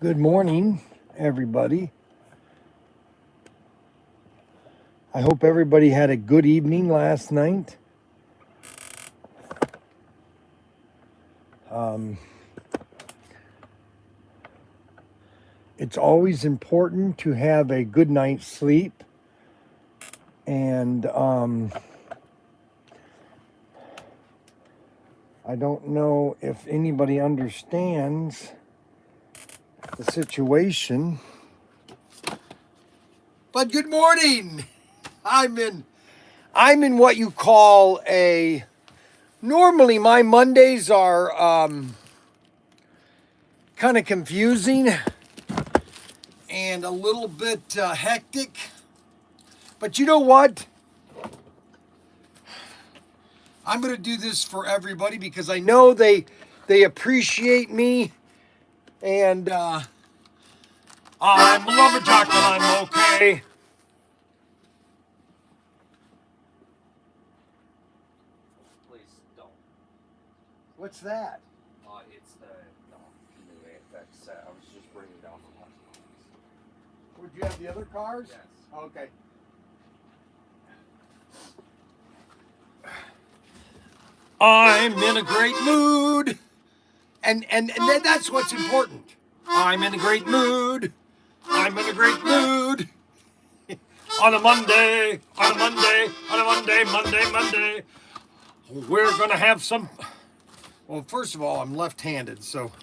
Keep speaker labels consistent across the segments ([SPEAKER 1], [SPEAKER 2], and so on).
[SPEAKER 1] Good morning, everybody. I hope everybody had a good evening last night. Um, it's always important to have a good night's sleep. And I don't know if anybody understands the situation. But good morning. I'm in what you call a normally my Mondays are kind of confusing and a little bit hectic. But you know what? I'm going to do this for everybody because I know they appreciate me, and I'm a lumberjack and I'm okay.
[SPEAKER 2] Please don't.
[SPEAKER 1] What's that?
[SPEAKER 2] It's the new AFX set. I was just bringing it down from last
[SPEAKER 1] Would you have the other cars?
[SPEAKER 2] Yes.
[SPEAKER 1] Okay. I'm in a great mood, and that's what's important. I'm in a great mood. I'm in a great mood. On a Monday, Monday. We're gonna have some. Well, first of all, I'm left-handed, so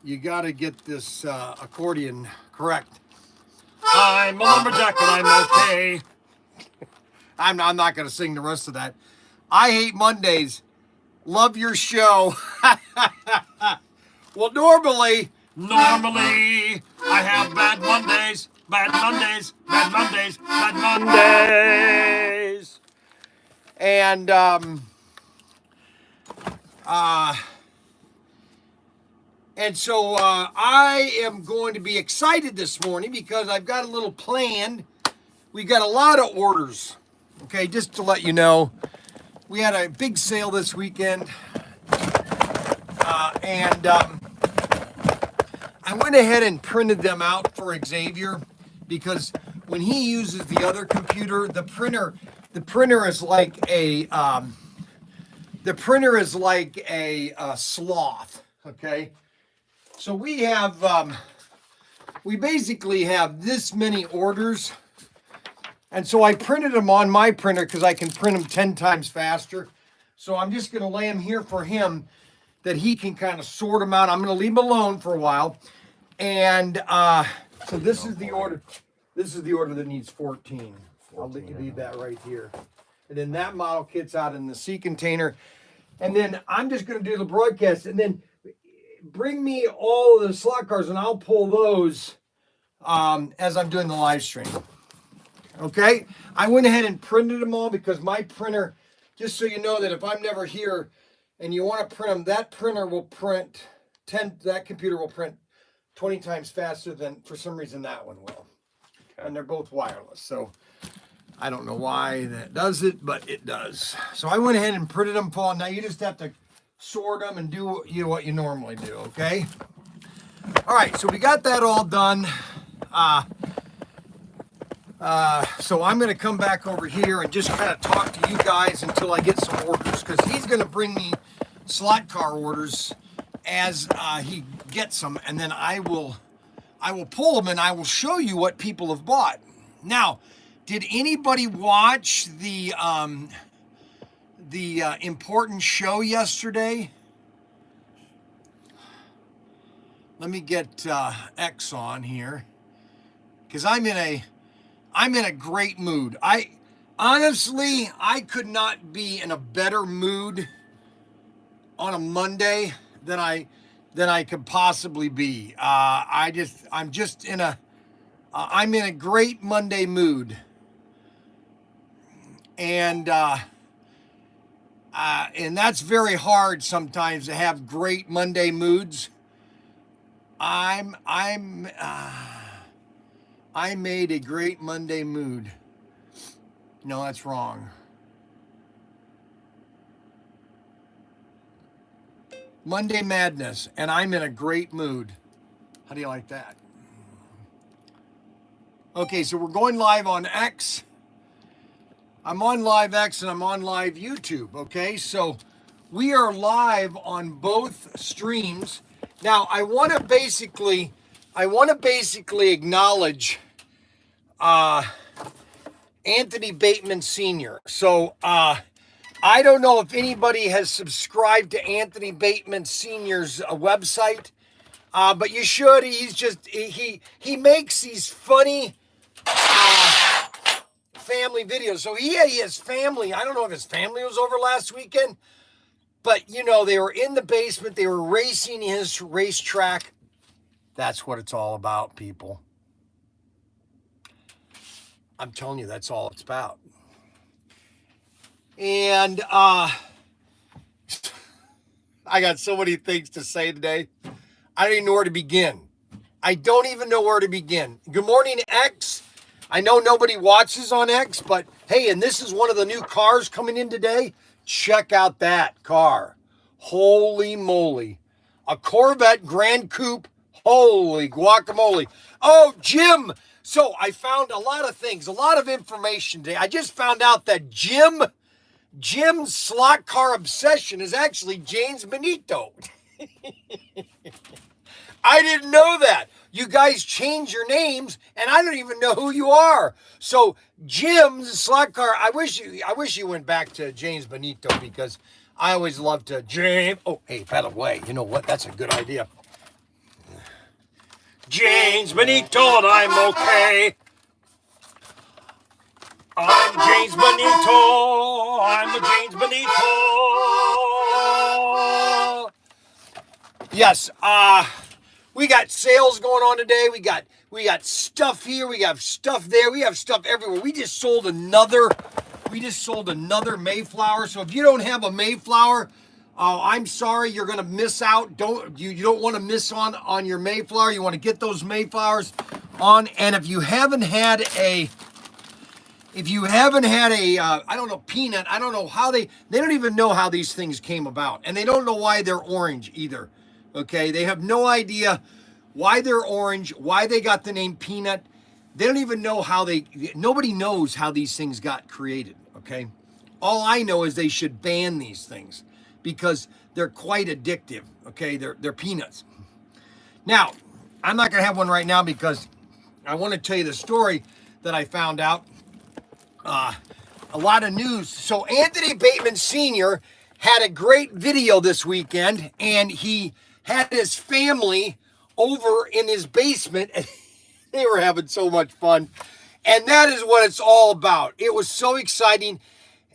[SPEAKER 1] you got to get this accordion correct. I'm a lumberjack and I'm okay. I'm not going to sing the rest of that. I hate Mondays. Love your show. Well, normally, I have bad Mondays. And, so I am going to be excited this morning because I've got a little plan. We got a lot of orders. Okay, just to let you know, we had a big sale this weekend, and I went ahead and printed them out for Xavier because when he uses the other computer, the printer is like a sloth. Okay, so we basically have this many orders. And so I printed them on my printer because I can print them 10 times faster. So I'm just going to lay them here for him that he can kind of sort them out. I'm going to leave them alone for a while. And so this is the order. This is the order that needs 14. I'll leave that right here. And then that model kit's out in the C container. And then I'm just going to do the broadcast. And then bring me all of the slot cars and I'll pull those as I'm doing the live stream. Okay, I went ahead and printed them all because my printer, just so you know that if I'm never here and you want to print them, that printer will print 10, that computer will print 20 times faster than, for some reason, that one will. Okay. And they're both wireless. So I don't know why that does it, but it does. So I went ahead and printed them, Paul. Now you just have to sort them and do what you normally do, okay? All right, so we got that all done. So I'm going to come back over here and just kind of talk to you guys until I get some orders, because he's going to bring me slot car orders as he gets them, and then I will pull them and I will show you what people have bought. Now, did anybody watch the important show yesterday? Let me get X on here, because I'm in a great mood. I could not be in a better mood on a Monday than I could possibly be. I'm in a great Monday mood, and that's very hard sometimes to have great Monday moods. I made a great Monday mood. No, that's wrong. Monday Madness, and I'm in a great mood. How do you like that? Okay, so we're going live on X. I'm on Live X and I'm on Live YouTube, okay? So we are live on both streams. Now, I want to basically acknowledge Anthony Bateman Sr. So, I don't know if anybody has subscribed to Anthony Bateman Sr.'s website, but you should. He makes these funny family videos. So he has family. I don't know if his family was over last weekend, but you know, they were in the basement. They were racing his racetrack. That's what it's all about, people. I'm telling you, that's all it's about. And I got so many things to say today. I don't even know where to begin. Good morning, X. I know nobody watches on X, but hey, and this is one of the new cars coming in today. Check out that car. Holy moly. A Corvette Grand Coupe. Holy guacamole. Oh, Jim. So I found a lot of things, a lot of information today. I just found out that Jim's slot car obsession is actually James Benito. I didn't know that. You guys change your names, and I don't even know who you are. So Jim's slot car. I wish you went back to James Benito, because I always loved to James. Oh, hey, by the way, you know what? That's a good idea. James Benito, and I'm okay. I'm James Benito. I'm a James Benito. Yes, we got sales going on today. We got stuff here. We have stuff there. We have stuff everywhere. We just sold another Mayflower. So if you don't have a Mayflower, I'm sorry, you're gonna miss out. You don't want to miss on your Mayflower. You want to get those Mayflowers on. And if you haven't had a I don't know, peanut, I don't know how they don't even know how these things came about. And they don't know why they're orange either. Okay, they have no idea why they're orange, why they got the name peanut. They don't even know nobody knows how these things got created, okay? All I know is they should ban these things because they're quite addictive, okay? They're peanuts. Now, I'm not gonna have one right now because I want to tell you the story that I found out. A lot of news. So Anthony Bateman Sr. had a great video this weekend, and he had his family over in his basement, and they were having so much fun. And that is what it's all about. It was so exciting.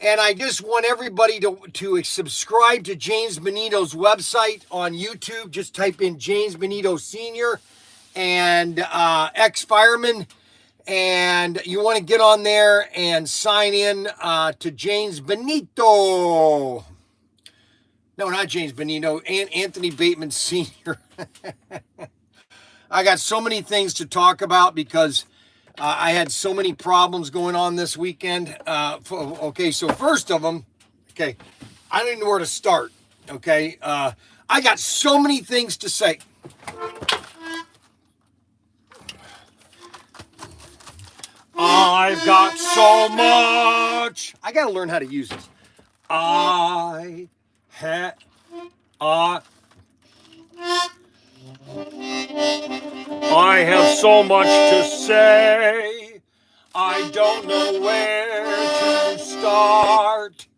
[SPEAKER 1] And I just want everybody to subscribe to James Benito's website on YouTube. Just type in James Benito Sr. and ex-fireman. And you want to get on there and sign in to James Benito. No, not James Benito, Anthony Bateman Sr. I got so many things to talk about because I had so many problems going on this weekend. Okay, so first of them, okay, I don't even know where to start. Okay, I got so many things to say. I've got so much. I got to learn how to use this. I have so much to say. I don't know where to start.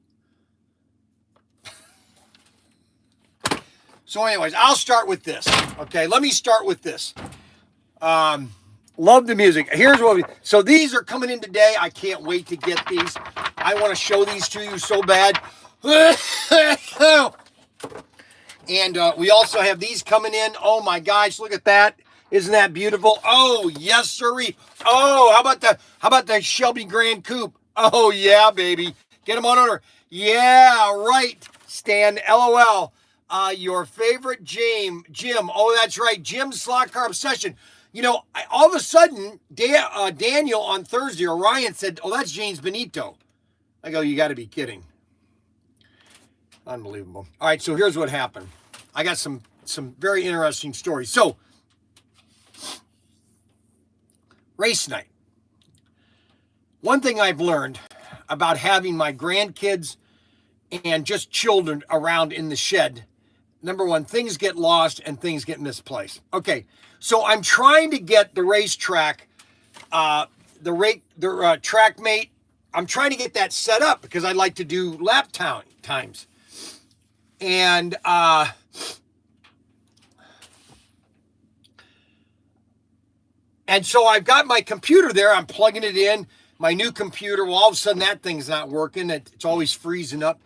[SPEAKER 1] So anyways, I'll start with this. Okay, let me start with this. Love the music. Here's what so these are coming in today. I can't wait to get these. I want to show these to you so bad. And we also have these coming in. Oh my gosh, look at that. Isn't that beautiful? Oh, yes, sirree. Oh, how about the Shelby Grand Coupe? Oh yeah, baby. Get them on order. Yeah, right. Stan, LOL. Your favorite Jim. Oh, that's right. Jim's Slot Car Obsession. You know, all of a sudden, Daniel on Thursday, or Ryan said, oh, that's James Benito. I go, you got to be kidding. Unbelievable. All right, so here's what happened. I got some very interesting stories. So, race night. One thing I've learned about having my grandkids and just children around in the shed, number one, things get lost and things get misplaced. Okay, so I'm trying to get the racetrack, track mate. I'm trying to get that set up because I'd like to do lap times. And so I've got my computer there. I'm plugging it in. My new computer. Well, all of a sudden that thing's not working. It's always freezing up.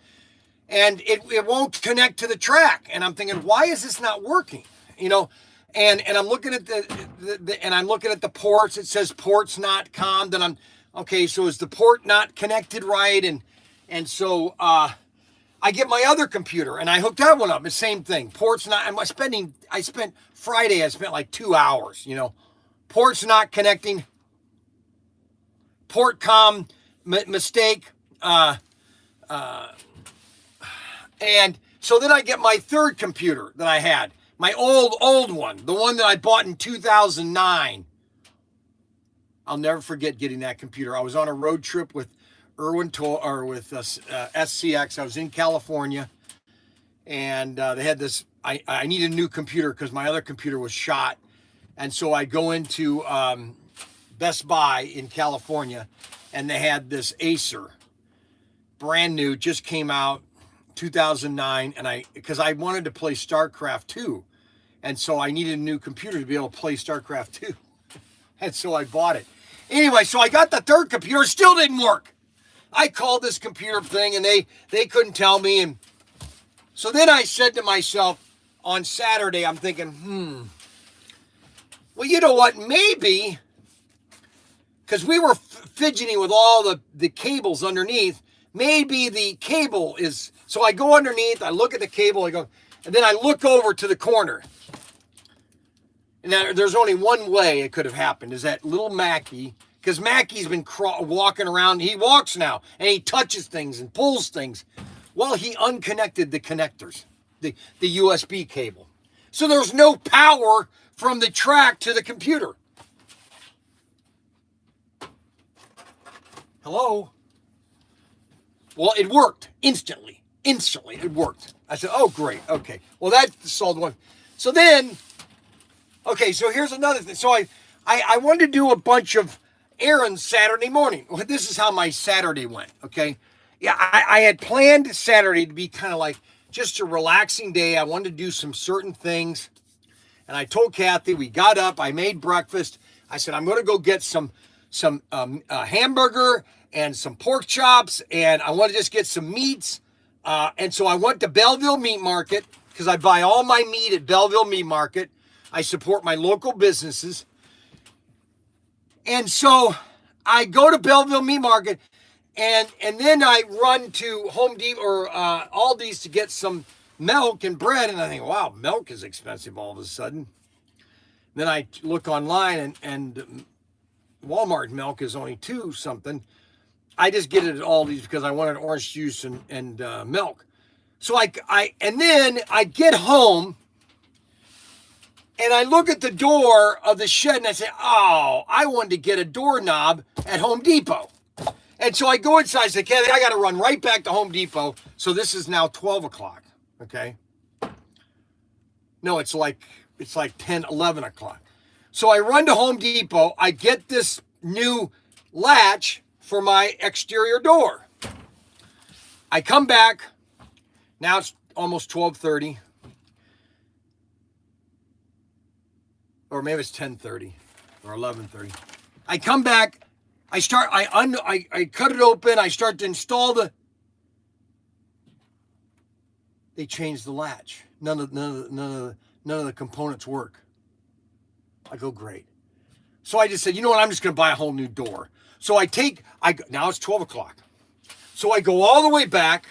[SPEAKER 1] And it won't connect to the track. And I'm thinking, why is this not working? You know, and I'm looking at the ports. It says ports not commed. And I'm, okay, so is the port not connected right? And so I get my other computer and I hook that one up. The same thing. Ports not, I spent Friday, like 2 hours, you know. Ports not connecting. Port com mistake. And so then I get my third computer that I had. My old one. The one that I bought in 2009. I'll never forget getting that computer. I was on a road trip with SCX. I was in California. And they had this. I needed a new computer because my other computer was shot. And so I go into Best Buy in California, and they had this Acer, brand new, just came out, 2009, and because I wanted to play StarCraft 2, and so I needed a new computer to be able to play StarCraft 2, and so I bought it. Anyway, so I got the third computer, still didn't work. I called this computer thing, and they couldn't tell me, and so then I said to myself, on Saturday, I'm thinking, well, you know what, maybe, because we were fidgeting with all the cables underneath, maybe the cable is, so I go underneath, I look at the cable, and then I look over to the corner. And there's only one way it could have happened, is that little Mackie, because Mackie's been walking around, he walks now, and he touches things and pulls things. Well, he unconnected the connectors, the USB cable. So there's no power from the track to the computer. Hello? Well, it worked instantly. Instantly, it worked. I said, oh, great. Okay. Well, that solved one. So then, okay, so here's another thing. So I wanted to do a bunch of errands Saturday morning. Well, this is how my Saturday went, okay? Yeah, I had planned Saturday to be kind of like just a relaxing day. I wanted to do some certain things. And I told Kathy, we got up, I made breakfast. I said, I'm going to go get some hamburger and some pork chops, and I want to just get some meats. And so I went to Belleville Meat Market because I buy all my meat at Belleville Meat Market. I support my local businesses. And so I go to Belleville Meat Market, and then I run to Home Depot or Aldi's to get some milk and bread, and I think, wow, milk is expensive all of a sudden. Then I look online, and Walmart milk is only $2 something. I just get it at Aldi's because I wanted orange juice and milk. So and then I get home, and I look at the door of the shed, and I say, oh, I wanted to get a doorknob at Home Depot. And so I go inside and say, Kathy, I got to run right back to Home Depot. So this is now 12 o'clock. Okay. No, it's like 10, 11 o'clock. So I run to Home Depot. I get this new latch for my exterior door. I come back. Now it's almost 12:30. Or maybe it's 10:30 or 11:30. I come back. I cut it open. I start to install they changed the latch. None of the components work. I go, great. So I just said, you know what? I'm just going to buy a whole new door. So now it's 12 o'clock. So I go all the way back,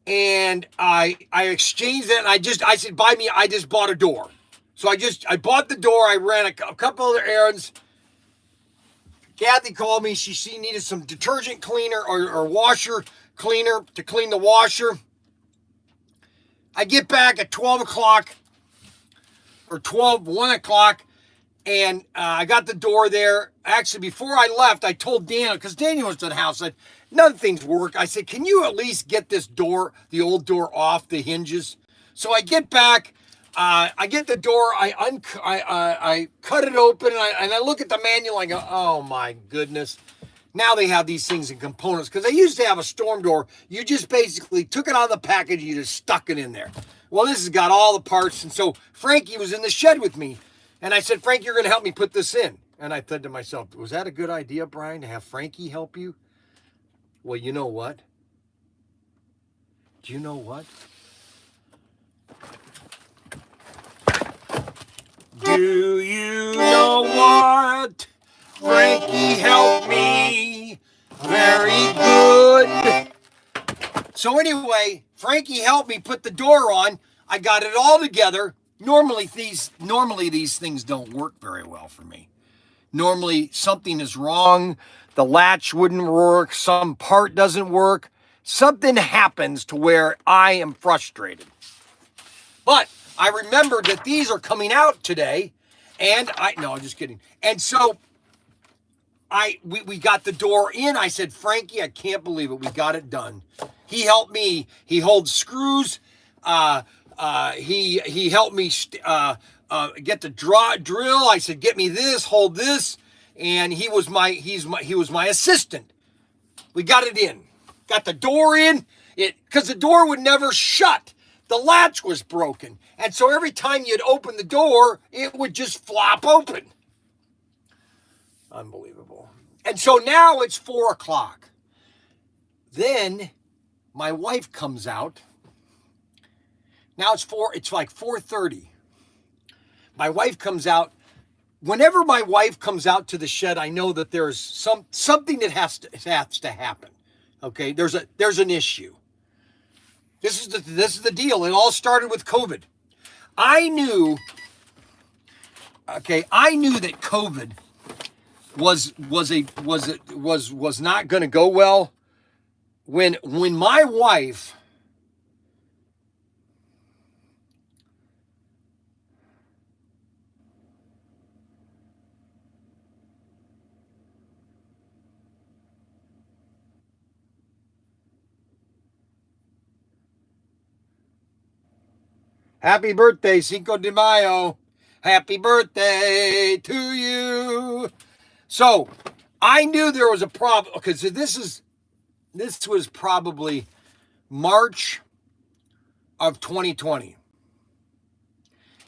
[SPEAKER 1] and I exchanged that, and I said, buy me, I just bought a door. So I bought the door. I ran a couple other errands. Kathy called me. She needed some detergent cleaner or washer cleaner to clean the washer. I get back at 12 o'clock, or 12, 1 o'clock, and I got the door there. Actually, before I left, I told Daniel, because Daniel was to the house, I said, none of things work. I said, can you at least get this door, the old door, off the hinges? So I get back, I get the door, I cut it open, and I look at the manual, I go, oh my goodness. Now they have these things in components, because they used to have a storm door. You just basically took it out of the package, you just stuck it in there. Well, this has got all the parts, and so Frankie was in the shed with me. And I said, Frank, you're going to help me put this in. And I said to myself, was that a good idea, Bryan, to have Frankie help you? Well, you know what? Do you know what? Do you know what? Frankie helped me very good. So anyway, Frankie helped me put the door on. I got it all together. Normally these things don't work very well for me. Normally something is wrong. The latch wouldn't work. Some part doesn't work. Something happens to where I am frustrated. But I remembered that these are coming out today, and I'm just kidding. And so we got the door in. I said, Frankie, I can't believe it. We got it done. He helped me. He holds screws. He helped me get the drill. I said, get me this, hold this, and he was my assistant. We got it in, got the door in, because the door would never shut. The latch was broken, and so every time you'd open the door, it would just flop open. Unbelievable. And so now it's 4 o'clock. Then my wife comes out. Now it's like 4:30. My wife comes out. Whenever my wife comes out to the shed, I know that there's something that has to happen. Okay, there's an issue. This is the deal. It all started with COVID. I knew that COVID was not going to go well when my wife Happy birthday, Cinco de Mayo. Happy birthday to you. So I knew there was a problem, because this was probably March of 2020.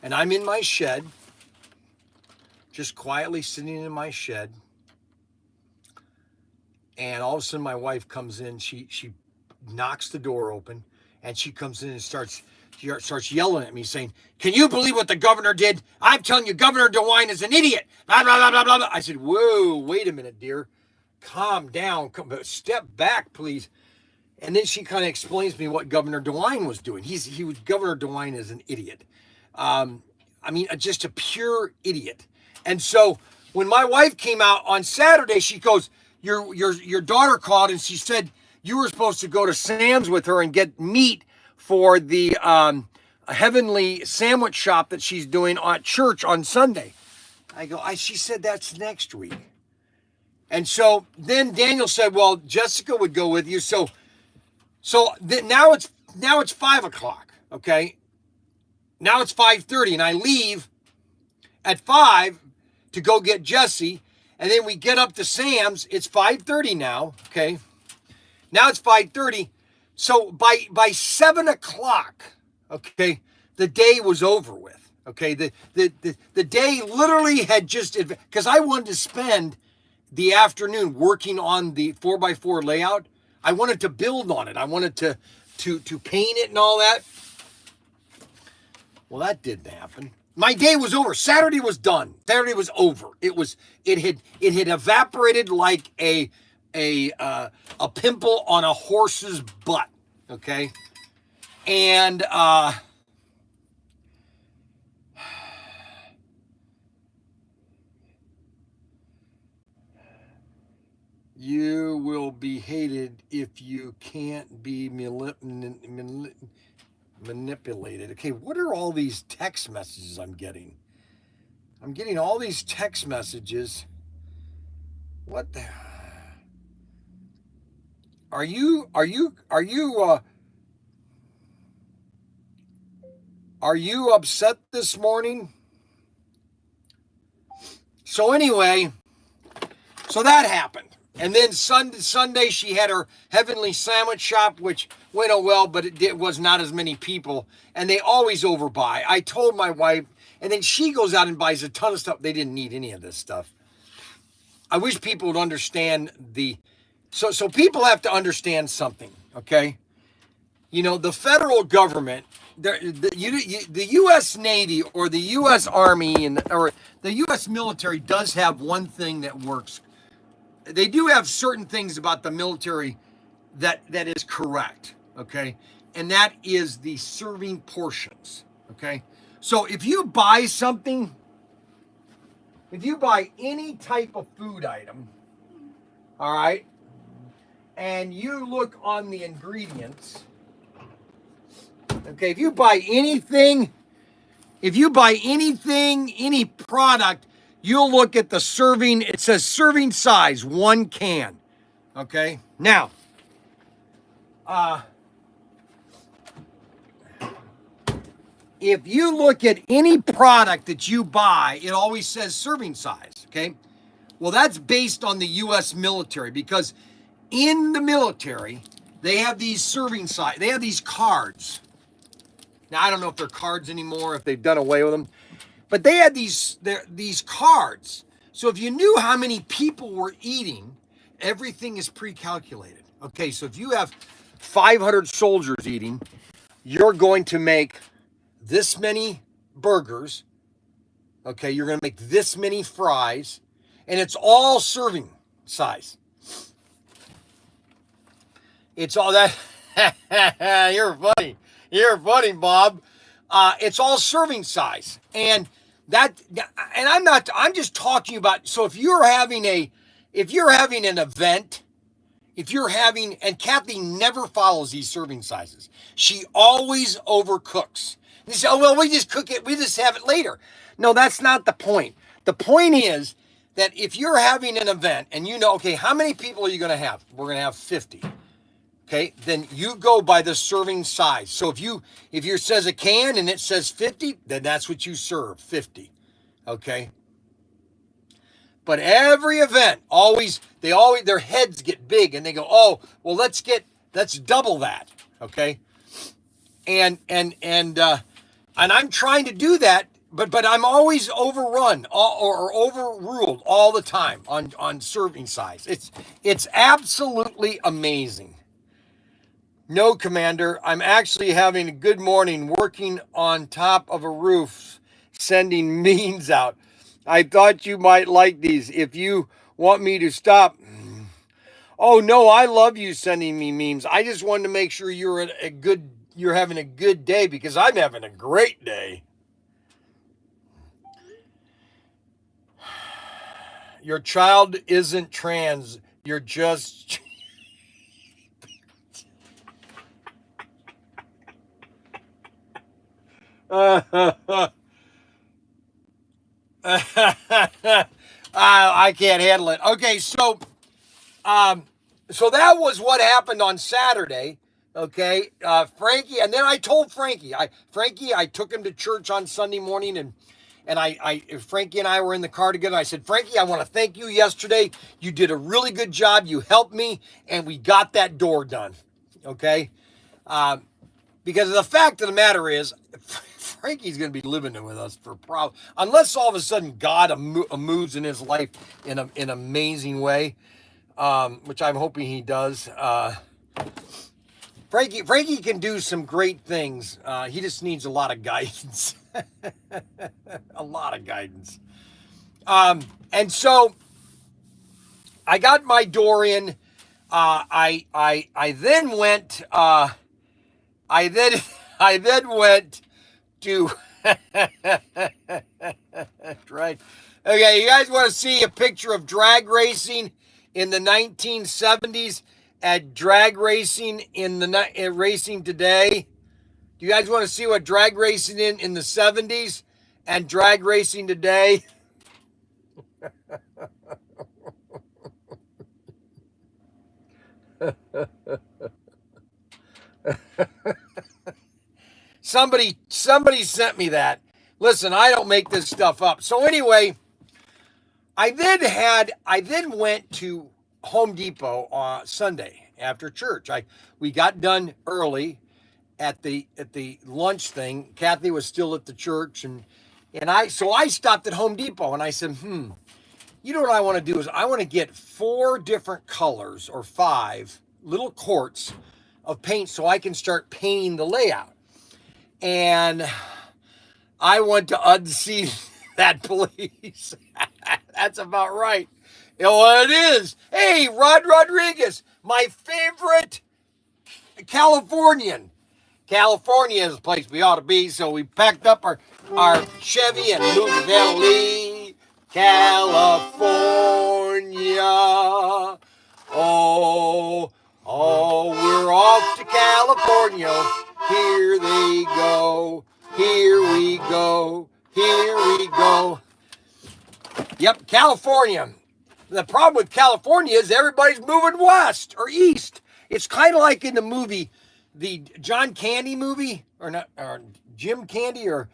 [SPEAKER 1] And I'm in my shed, just quietly sitting in my shed. And all of a sudden my wife comes in, she knocks the door open, and she comes in and starts yelling at me, saying, can you believe what the governor did? I'm telling you, Governor DeWine is an idiot. Blah, blah, blah, blah, blah, blah. I said, whoa, wait a minute, dear. Calm down. Step back, please. And then she kind of explains to me what Governor DeWine was doing. Governor DeWine is an idiot. Just a pure idiot. And so when my wife came out on Saturday, she goes, your daughter called, and she said you were supposed to go to Sam's with her and get meat for the heavenly sandwich shop that she's doing at church on Sunday. She said that's next week. And so then Daniel said, well, Jessica would go with you. So now it's 5 o'clock. Okay. Now it's 5:30, and I leave at 5 to go get Jesse. And then we get up to Sam's. It's 5:30 now. Okay. Now it's 5:30. So by 7 o'clock, okay, the day was over with. Okay, the day literally had just, because I wanted to spend the afternoon working on the 4x4 layout. I wanted to build on it. I wanted to paint it and all that. Well, that didn't happen. My day was over. Saturday was done. Saturday was over. It had evaporated like a pimple on a horse's butt. Okay. And you will be hated if you can't be manipulated. Okay, what are all these text messages I'm getting? I'm getting all these text messages. What the? Are you upset this morning? So anyway, so that happened. And then Sunday she had her Heavenly Sandwich Shop, which went well, but it was not as many people. And they always overbuy. I told my wife, and then she goes out and buys a ton of stuff. They didn't need any of this stuff. I wish people would understand so people have to understand something, okay? You know, the federal government, the U.S. Navy or the U.S. Army or the U.S. military does have one thing that works. They do have certain things about the military that is correct, okay? And that is the serving portions, okay? So if you buy something, if you buy any type of food item, all right, and you look on the ingredients, okay, if you buy anything, any product, you'll look at the serving, it says serving size, 1 can, okay? Now, if you look at any product that you buy, it always says serving size, okay? Well, that's based on the U.S. military, because in the military, they have these serving size, they have these cards. Now, I don't know if they're cards anymore, if they've done away with them, but they had these cards. So if you knew how many people were eating, everything is pre-calculated. Okay, so if you have 500 soldiers eating, you're going to make this many burgers. Okay, you're going to make this many fries, and it's all serving size. It's all that. You're funny. You're funny, Bob. It's all serving size. And I'm just talking about, so if you're having an event, and Kathy never follows these serving sizes. She always overcooks. They say, oh, well, we just cook it, we just have it later. No, that's not the point. The point is that if you're having an event and you know, okay, how many people are you going to have? We're going to have 50. Okay, then you go by the serving size. So if you says a can and it says 50, then that's what you serve, 50. Okay. But every event, their heads get big and they go, oh, well, let's double that. Okay. And I'm trying to do that, but I'm always overrun or overruled all the time on serving size. It's absolutely amazing. No, Commander, I'm actually having a good morning working on top of a roof, sending memes out. I thought you might like these. If you want me to stop. Oh, no, I love you sending me memes. I just wanted to make sure you're having a good day, because I'm having a great day. Your child isn't trans. You're just... I can't handle it. Okay, so that was what happened on Saturday. Okay, Frankie, and then I told Frankie, I took him to church on Sunday morning, and Frankie and I were in the car together. I said, Frankie, I want to thank you yesterday. You did a really good job. You helped me, and we got that door done. Okay, because the fact of the matter is, Frankie's going to be living with us for unless all of a sudden God moves in his life in an amazing way, which I'm hoping he does. Frankie can do some great things. He just needs a lot of guidance. A lot of guidance. And so I got my door in. I then went. I then went to. Right. Okay, you guys want to see a picture of drag racing in the 1970s at drag racing in racing today? Do you guys want to see what drag racing in the 70s and drag racing today? Somebody sent me that. Listen, I don't make this stuff up. So anyway, I then went to Home Depot on Sunday after church. We got done early at the lunch thing. Kathy was still at the church, and I stopped at Home Depot and I said, you know what I want to do is I want to get 4 different colors or 5 little quarts of paint so I can start painting the layout. And I want to unseat that police. That's about right. You know what it is? Hey, Rod Rodriguez, my favorite Californian. California is the place we ought to be, so we packed up our Chevy and moved to LA, California. Oh, we're off to California. Here they go. Here we go. Here we go. Yep, California. The problem with California is everybody's moving west or east. It's kind of like in the movie, the John Candy movie, or Jim Candy, or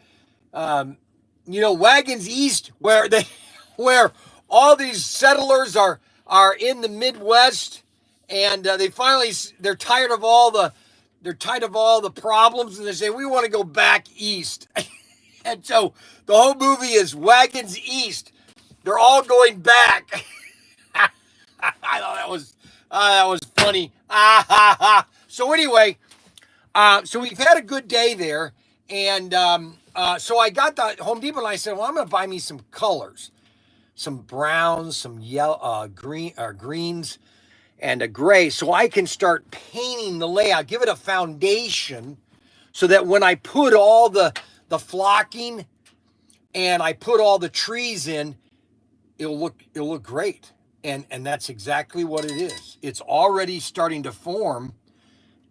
[SPEAKER 1] Wagons East, where all these settlers are in the Midwest, and they're tired of all the problems, and they say we want to go back east. And so the whole movie is Wagons East. They're all going back. I thought that was funny. So anyway, so we've had a good day there, and so I got the Home Depot, and I said, well, I'm going to buy me some colors, some browns, some yellow, greens, and a gray, so I can start painting the layout, give it a foundation, so that when I put all the flocking and I put all the trees in, it'll look great. And that's exactly what it is. It's already starting to form.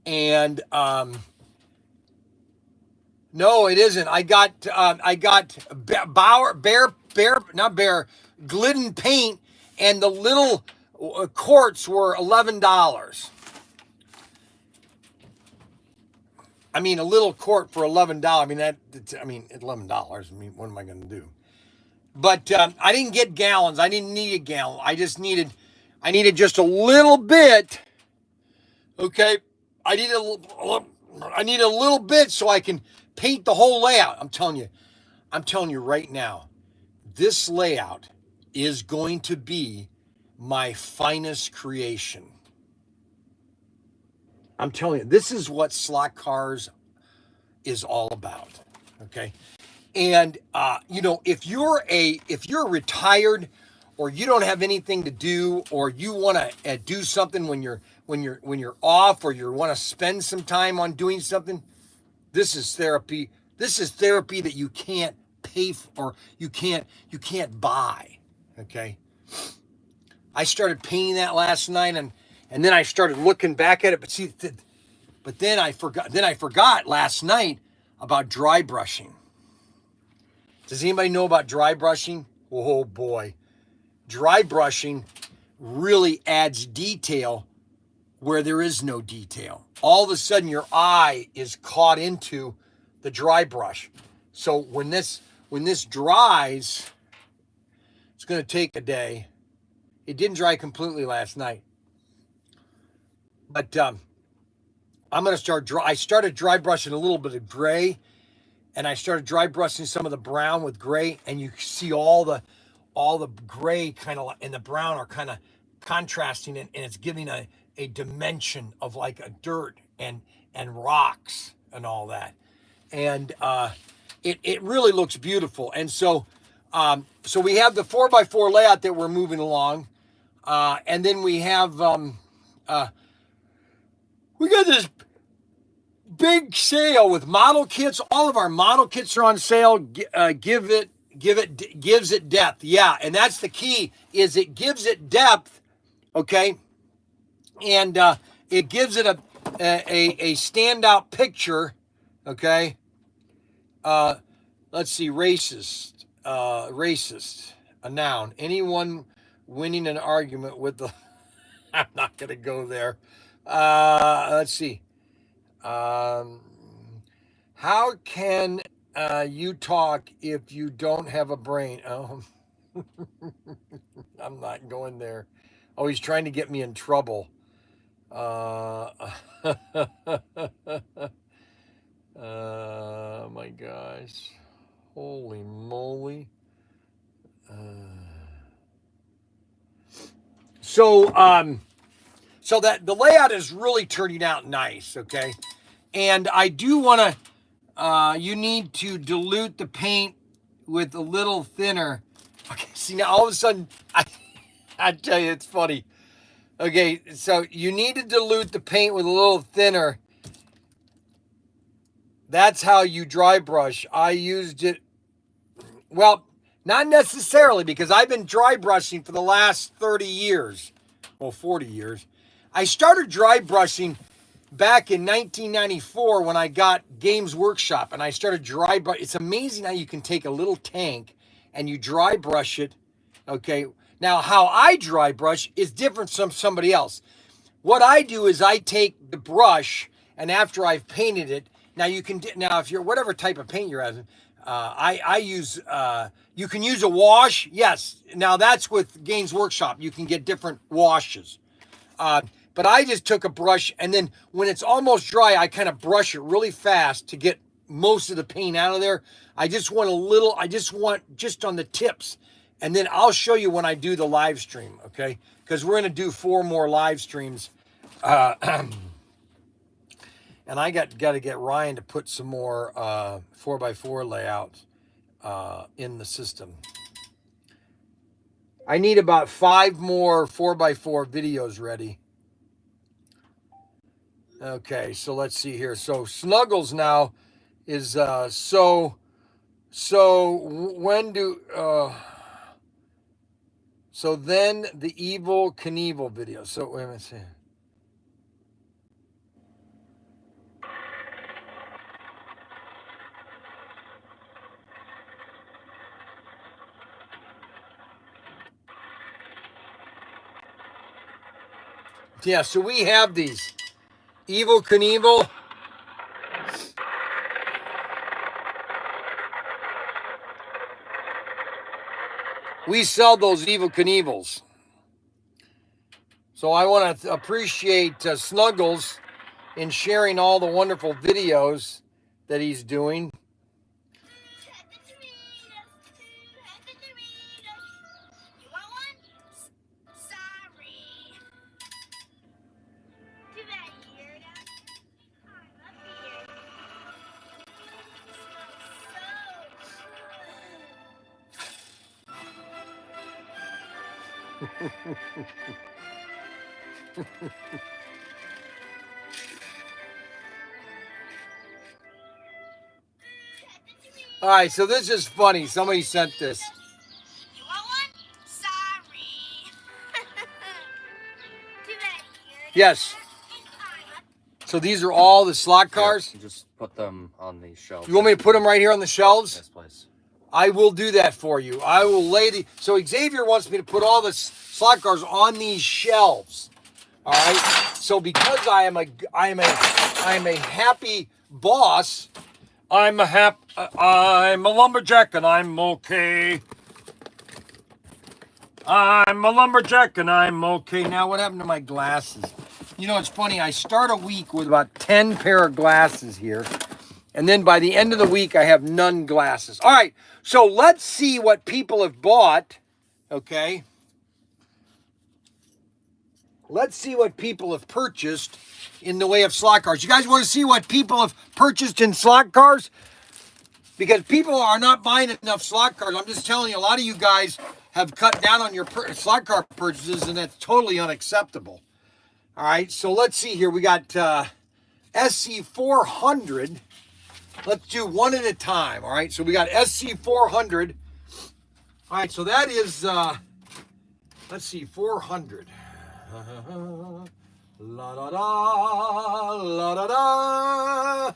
[SPEAKER 1] And no, it isn't. I got Glidden paint, and the little quarts were $11. I mean, a little quart for $11. I mean, $11. I mean, what am I going to do? But I didn't get gallons. I didn't need a gallon. I needed just a little bit. Okay, I need a little bit so I can paint the whole layout. I'm telling you right now, this layout is going to be my finest creation. I'm telling you, this is what Slot Cars is all about. Okay. And if you're retired, or you don't have anything to do, or you want to do something when you're off, or you want to spend some time on doing something, this is therapy. This is therapy that you can't pay for, or you can't buy. Okay. I started painting that last night, and then I started looking back at it, but then I forgot last night about dry brushing. Does anybody know about dry brushing? Oh boy. Dry brushing really adds detail where there is no detail. All of a sudden your eye is caught into the dry brush. So when this dries, it's going to take a day. It didn't dry completely last night. But I'm going to I started dry brushing a little bit of gray, and I started dry brushing some of the brown with gray, and you see all the gray kind of and the brown are kind of contrasting, and it's giving a dimension of like a dirt and rocks and all that. And it really looks beautiful. And so we have the 4x4 layout that we're moving along. And then we have we got this big sale with model kits. All of our model kits are on sale. Gives it depth. Yeah, and that's the key, is it gives it depth, okay? And it gives it a standout picture, Okay. Let's see. Racist. Racist. A noun. Anyone winning an argument with the. I'm not gonna go there. Let's see. Um, how can you talk if you don't have a brain? Oh, I'm not going there. Oh, he's trying to get me in trouble. My gosh. Holy moly. So that the layout is really turning out nice, okay? And I do want to, you need to dilute the paint with a little thinner. Okay, see now all of a sudden, I tell you, it's funny. Okay, so you need to dilute the paint with a little thinner. That's how you dry brush. I used it, well, not necessarily because I've been dry brushing for the last 30 years. Well, 40 years. I started dry brushing back in 1994 when I got Games Workshop and I started dry brush. It's amazing how you can take a little tank and you dry brush it. Okay. Now, how I dry brush is different from somebody else. What I do is I take the brush and after I've painted it, now you can, now if you're whatever type of paint you're using, I use, you can use a wash. Yes. Now that's with Games Workshop. You can get different washes. But I just took a brush and then when it's almost dry, I kind of brush it really fast to get most of the paint out of there. I just want a little, I just want just on the tips. And then I'll show you when I do the live stream, okay? Because we're going to do 4 more live streams. And I got to get Ryan to put some more 4x4 layouts in the system. I need about 5 more 4x4 videos ready. Okay, so let's see here. So Snuggles now is so when do so then the Evil Knievel video. So wait a minute. See. Yeah, so we have these Evil Knievel. We sell those Evil Knievels. So I want to appreciate Snuggles in sharing all the wonderful videos that he's doing. All right, so this is funny. Somebody sent this.
[SPEAKER 3] You want one? Sorry. Too bad.
[SPEAKER 1] Yes. So these are all the slot cars?
[SPEAKER 2] Yeah, just put them on these shelves.
[SPEAKER 1] You want me to put them right here on the shelves?
[SPEAKER 2] Yes, please.
[SPEAKER 1] I will do that for you. I will lay the... So Xavier wants me to put all the slot cars on these shelves. All right? So because I am a happy boss... I'm a lumberjack and I'm okay. I'm a lumberjack and I'm okay. Now what happened to my glasses? You know, it's funny. I start a week with about 10 pair of glasses here. And then by the end of the week, I have none glasses. All right. So let's see what people have bought. Okay. Let's see what people have purchased in the way of slot cars. You guys want to see what people have purchased in slot cars? Because people are not buying enough slot cars. I'm just telling you, a lot of you guys have cut down on your slot car purchases, and that's totally unacceptable. All right, so let's see here. We got SC400. Let's do one at a time, all right? So we got SC400. All right, so that is, let's see, 400. La da da, la da da.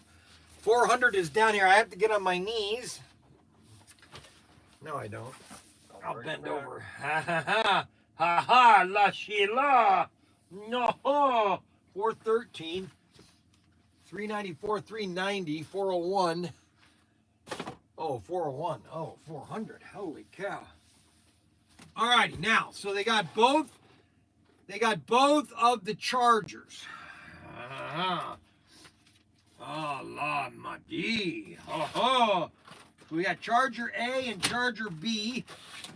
[SPEAKER 1] 400 is down here. I have to get on my knees. No, I don't. I'll bend over. Ha ha ha. Ha ha. La Sheila. No. 413. 394. 390. 401. Oh, 401. Oh, 400. Holy cow. All righty. Now, so they got both of the chargers. Oh, la madi. Oh. We got charger A and charger B.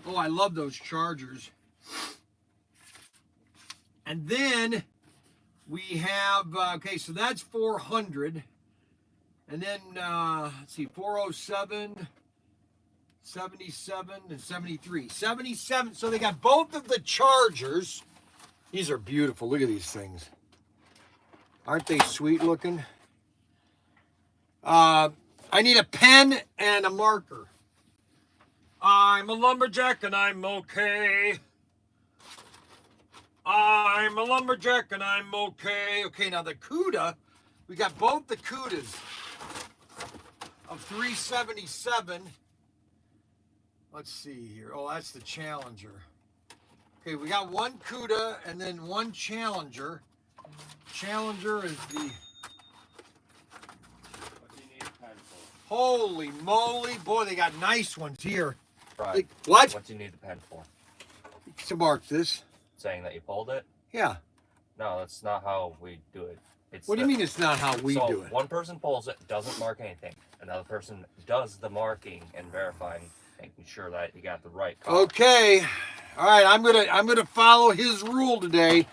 [SPEAKER 1] Oh, I love those chargers. And then we have, okay, so that's 400. And then, let's see, 407, 77, and 73. 77, so they got both of the chargers. These are beautiful. Look at these things. Aren't they sweet looking? I need a pen and a marker. I'm a lumberjack and I'm okay. I'm a lumberjack and I'm okay. Okay, now the CUDA, we got both the CUDAs of 377. Let's see here. Oh, that's the Challenger. Okay, we got one CUDA and then one Challenger. Challenger is the... Holy moly, boy, they got nice ones here.
[SPEAKER 2] Right.
[SPEAKER 1] What?
[SPEAKER 2] What do you need the pen for?
[SPEAKER 1] To mark this.
[SPEAKER 2] Saying that you pulled it?
[SPEAKER 1] Yeah.
[SPEAKER 2] No, that's not how we do it.
[SPEAKER 1] What do you mean it's not how we do it?
[SPEAKER 2] One person pulls it, doesn't mark anything. Another person does the marking and verifying, making sure that you got the right call.
[SPEAKER 1] Okay. All right, I'm gonna follow his rule today.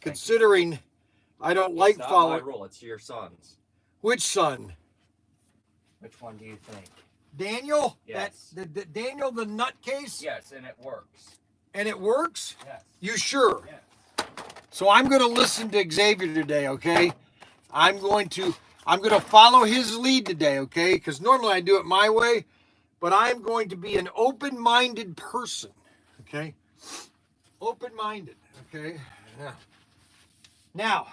[SPEAKER 1] Considering I don't like following.
[SPEAKER 2] It's not my rule, it's your son's.
[SPEAKER 1] Which son?
[SPEAKER 2] Which one do you think?
[SPEAKER 1] Daniel?
[SPEAKER 2] Yes.
[SPEAKER 1] The Daniel the nutcase?
[SPEAKER 2] Yes, and it works.
[SPEAKER 1] And it works?
[SPEAKER 2] Yes.
[SPEAKER 1] You sure?
[SPEAKER 2] Yes.
[SPEAKER 1] So I'm going to listen to Xavier today, okay? I'm going to follow his lead today, okay? Because normally I do it my way, but I'm going to be an open-minded person, okay? Open-minded, okay? Now,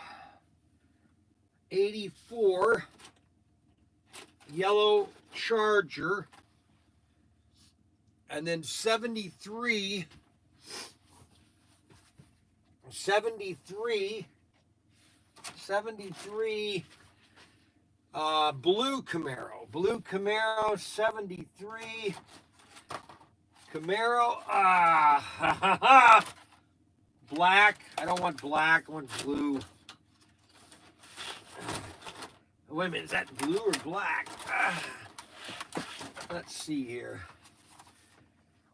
[SPEAKER 1] 84 yellow Charger, and then 73 blue Camaro 73 Camaro black. I don't want black, I want blue. Wait a minute, is that blue or black? Let's see here.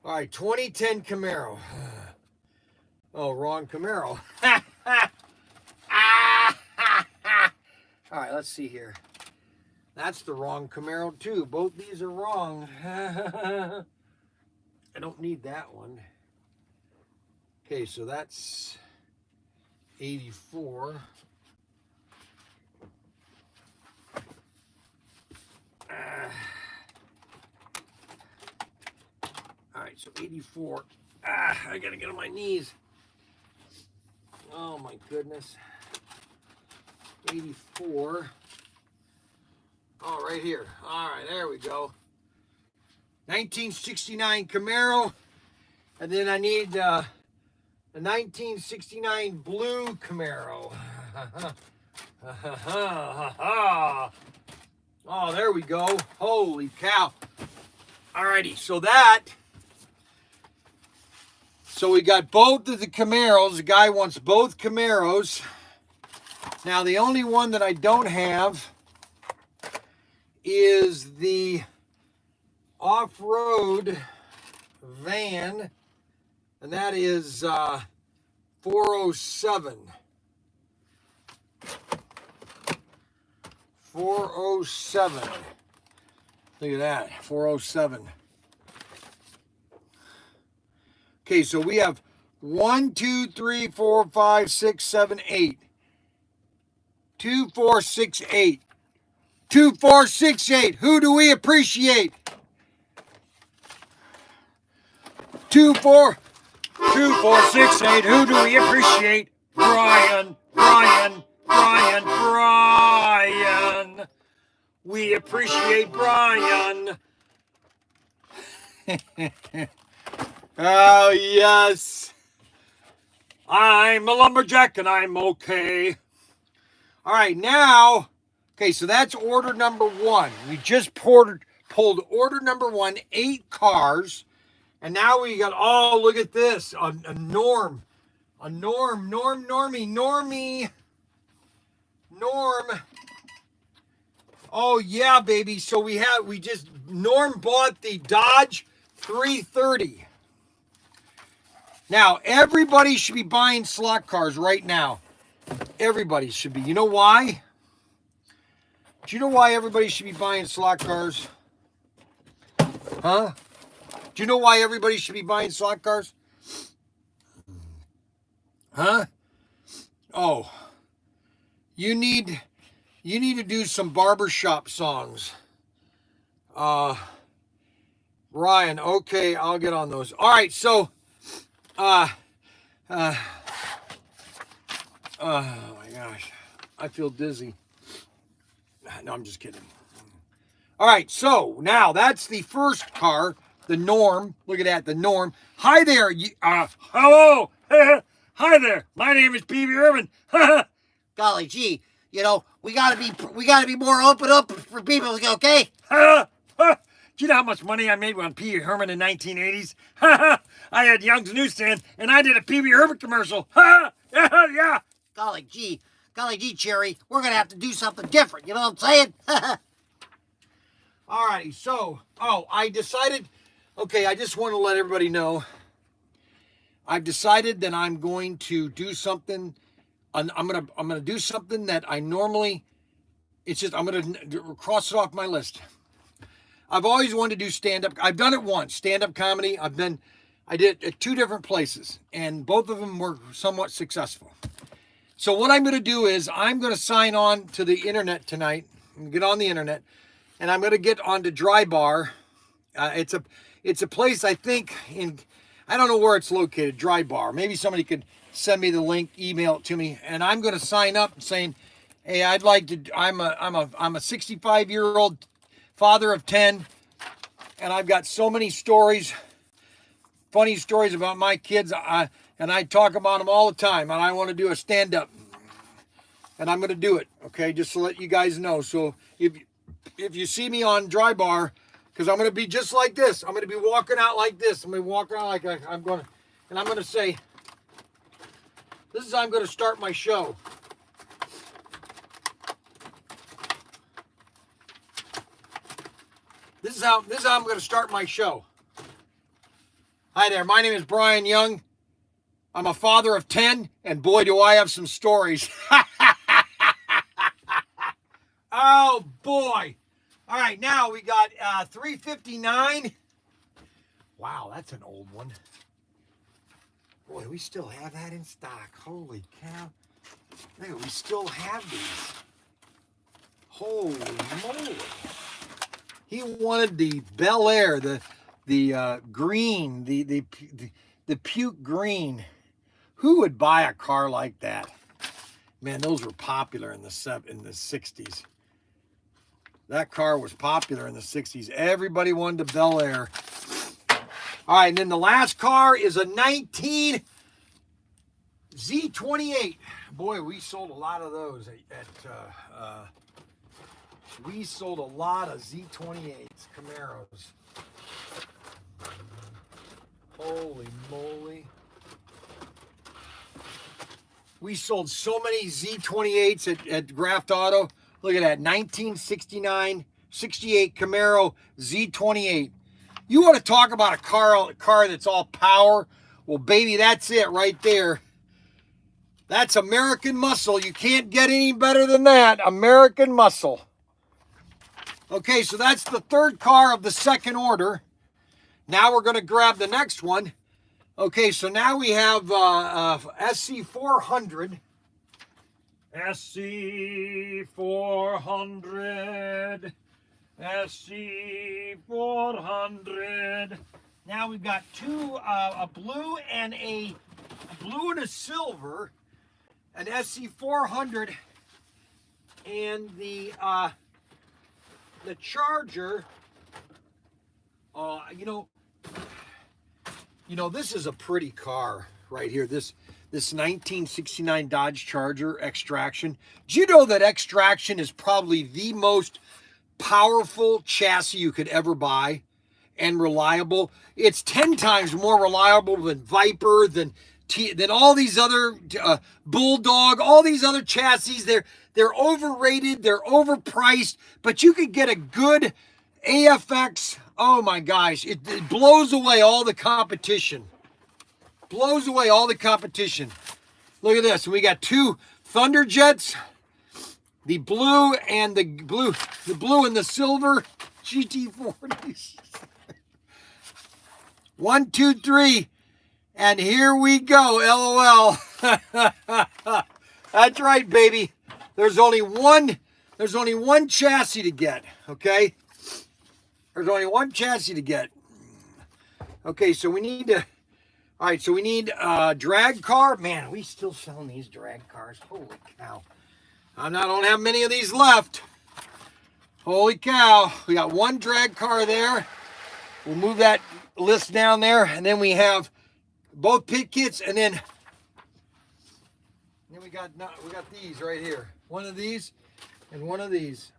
[SPEAKER 1] All right, 2010 Camaro. Oh, wrong Camaro. All right, let's see here. That's the wrong Camaro too. Both these are wrong. I don't need that one. Okay, so that's 84. All right, so 84. I gotta get on my knees. Oh my goodness. 84. Oh, right here. All right, there we go. 1969 Camaro. And then I need the 1969 blue Camaro. Oh, there we go. Holy cow. Alrighty, so we got both of the Camaros. The guy wants both Camaros. Now, the only one that I don't have is the off-road van, and that is 407. 407. Look at that, 407. Okay, so we have 1, 2, 3, 4, 5, 6, 7, 8. 2, 4, 6, 8. 2, 4, 6, 8. Who do we appreciate? 2, 4, 2, 4, 6, 8. Who do we appreciate? Bryan. We appreciate Bryan. Oh, yes. I'm a lumberjack and I'm okay. All right, now, okay, so that's order number one. We just pulled order number one, 8 cars. And now we got, oh, look at this, a Norm. A Norm, Normie. Norm. Oh, yeah, baby. So Norm bought the Dodge 330. Now, everybody should be buying slot cars right now. Everybody should be. You know why? Do you know why everybody should be buying slot cars? Huh? Do you know why everybody should be buying slot cars? Huh? Oh. You need to do some barbershop songs. Ryan, okay, I'll get on those. All right, so oh my gosh. I feel dizzy. No, I'm just kidding. All right, so now that's the first car, the Norm. Look at that, the Norm. Hi there. Hello. Hi there. My name is PB Urban.
[SPEAKER 4] Golly gee, you know, we gotta be more open up for people, okay?
[SPEAKER 1] Do you know how much money I made on P.B. Herman in 1980s? I had Young's Newsstand, and I did a P.B. Herman commercial. Yeah.
[SPEAKER 4] Golly gee, Cherry, we're gonna have to do something different, you know what I'm saying?
[SPEAKER 1] All right, so, I decided, okay, I just want to let everybody know, I've decided that I'm going to do something, I'm gonna do something that I normally, I'm gonna cross it off my list. I've always wanted to do stand-up. I've done it once, stand-up comedy. I did it at 2 different places, and both of them were somewhat successful. So what I'm going to do is I'm going to sign on to the internet tonight, and get on the internet, and I'm going to get onto Dry Bar. It's a place, I think, I don't know where it's located, Dry Bar. Maybe somebody could send me the link, email it to me, and I'm going to sign up saying, hey, I'm a 65-year-old father of 10, and I've got so many stories, funny stories about my kids, and I talk about them all the time, and I want to do a stand-up, and I'm going to do it, okay, just to let you guys know. So if you see me on Dry Bar, because I'm going to be just like this, I'm going to be walking out like this, I'm going to be walking out like I'm going to, and I'm going to say, this is how I'm going to start my show. This is how I'm going to start my show. Hi there, my name is Bryan Young. I'm a father of 10, and boy, do I have some stories. Oh, boy. All right, now we got 359. Wow, that's an old one. Boy, we still have that in stock. Holy cow. Look, we still have these. Holy moly. He wanted the Bel Air, the green, the puke green. Who would buy a car like that? Man, those were popular in the 60s. That car was popular in the 60s. Everybody wanted a Bel Air. All right, and then the last car is a 19 Z28. Boy, we sold a lot of those we sold a lot of Z28s, Camaros. Holy moly. We sold so many Z28s at Graft Auto. Look at that, 1969, 68 Camaro Z28. You want to talk about a car that's all power? Well, baby, that's it right there. That's American muscle. You can't get any better than that. American muscle. Okay, so that's the third car of the second order. Now we're going to grab the next one. Okay, so now we have SC400. SC400. SC400. Now we've got two, a blue and a silver, an SC400, and the the Charger, this is a pretty car right here. This 1969 Dodge Charger Extraction. Do you know that Extraction is probably the most powerful chassis you could ever buy and reliable? It's 10 times more reliable than Viper, than all these other Bulldog, all these other chassis. They're overrated, they're overpriced, but you could get a good AFX. Oh my gosh, it blows away all the competition. Blows away all the competition. Look at this. We got two Thunderjets, the blue and the blue and the silver GT40s. 1, 2, 3, and here we go. LOL. That's right, baby. There's only one chassis to get. Okay. There's only one chassis to get. Okay, so we need to. All right, so we need a drag car. Man, are we still selling these drag cars? Holy cow. I don't have many of these left. Holy cow. We got one drag car there. We'll move that list down there. And then we have both pit kits. And then we got these right here. One of these and one of these.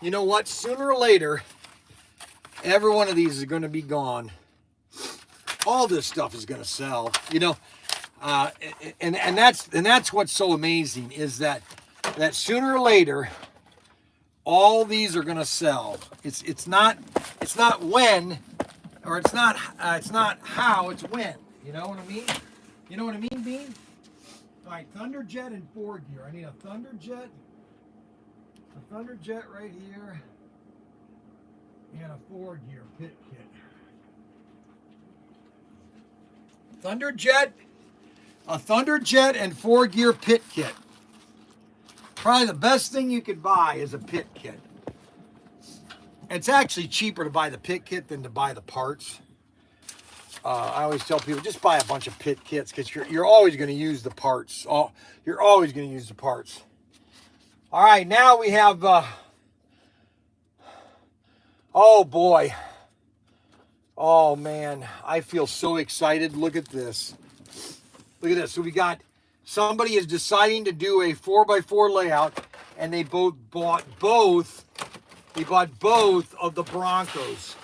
[SPEAKER 1] You know what? Sooner or later, every one of these is going to be gone. All this stuff is going to sell, and that's what's so amazing is that sooner or later, all these are going to sell. It's not when, or it's not how, it's when. You know what I mean? You know what I mean, Bean? All right, Thunderjet and 4 gear. I need a Thunderjet right here, and a 4 gear pit kit. A Thunderjet and 4 gear pit kit. Probably the best thing you could buy is a pit kit. It's actually cheaper to buy the pit kit than to buy the parts. I always tell people, just buy a bunch of pit kits because you're always going to use the parts. You're always going to use the parts. All right, now we have, oh boy. Oh man, I feel so excited. Look at this. Look at this. So we got, somebody is deciding to do a 4x4 layout, and they bought both of the Broncos.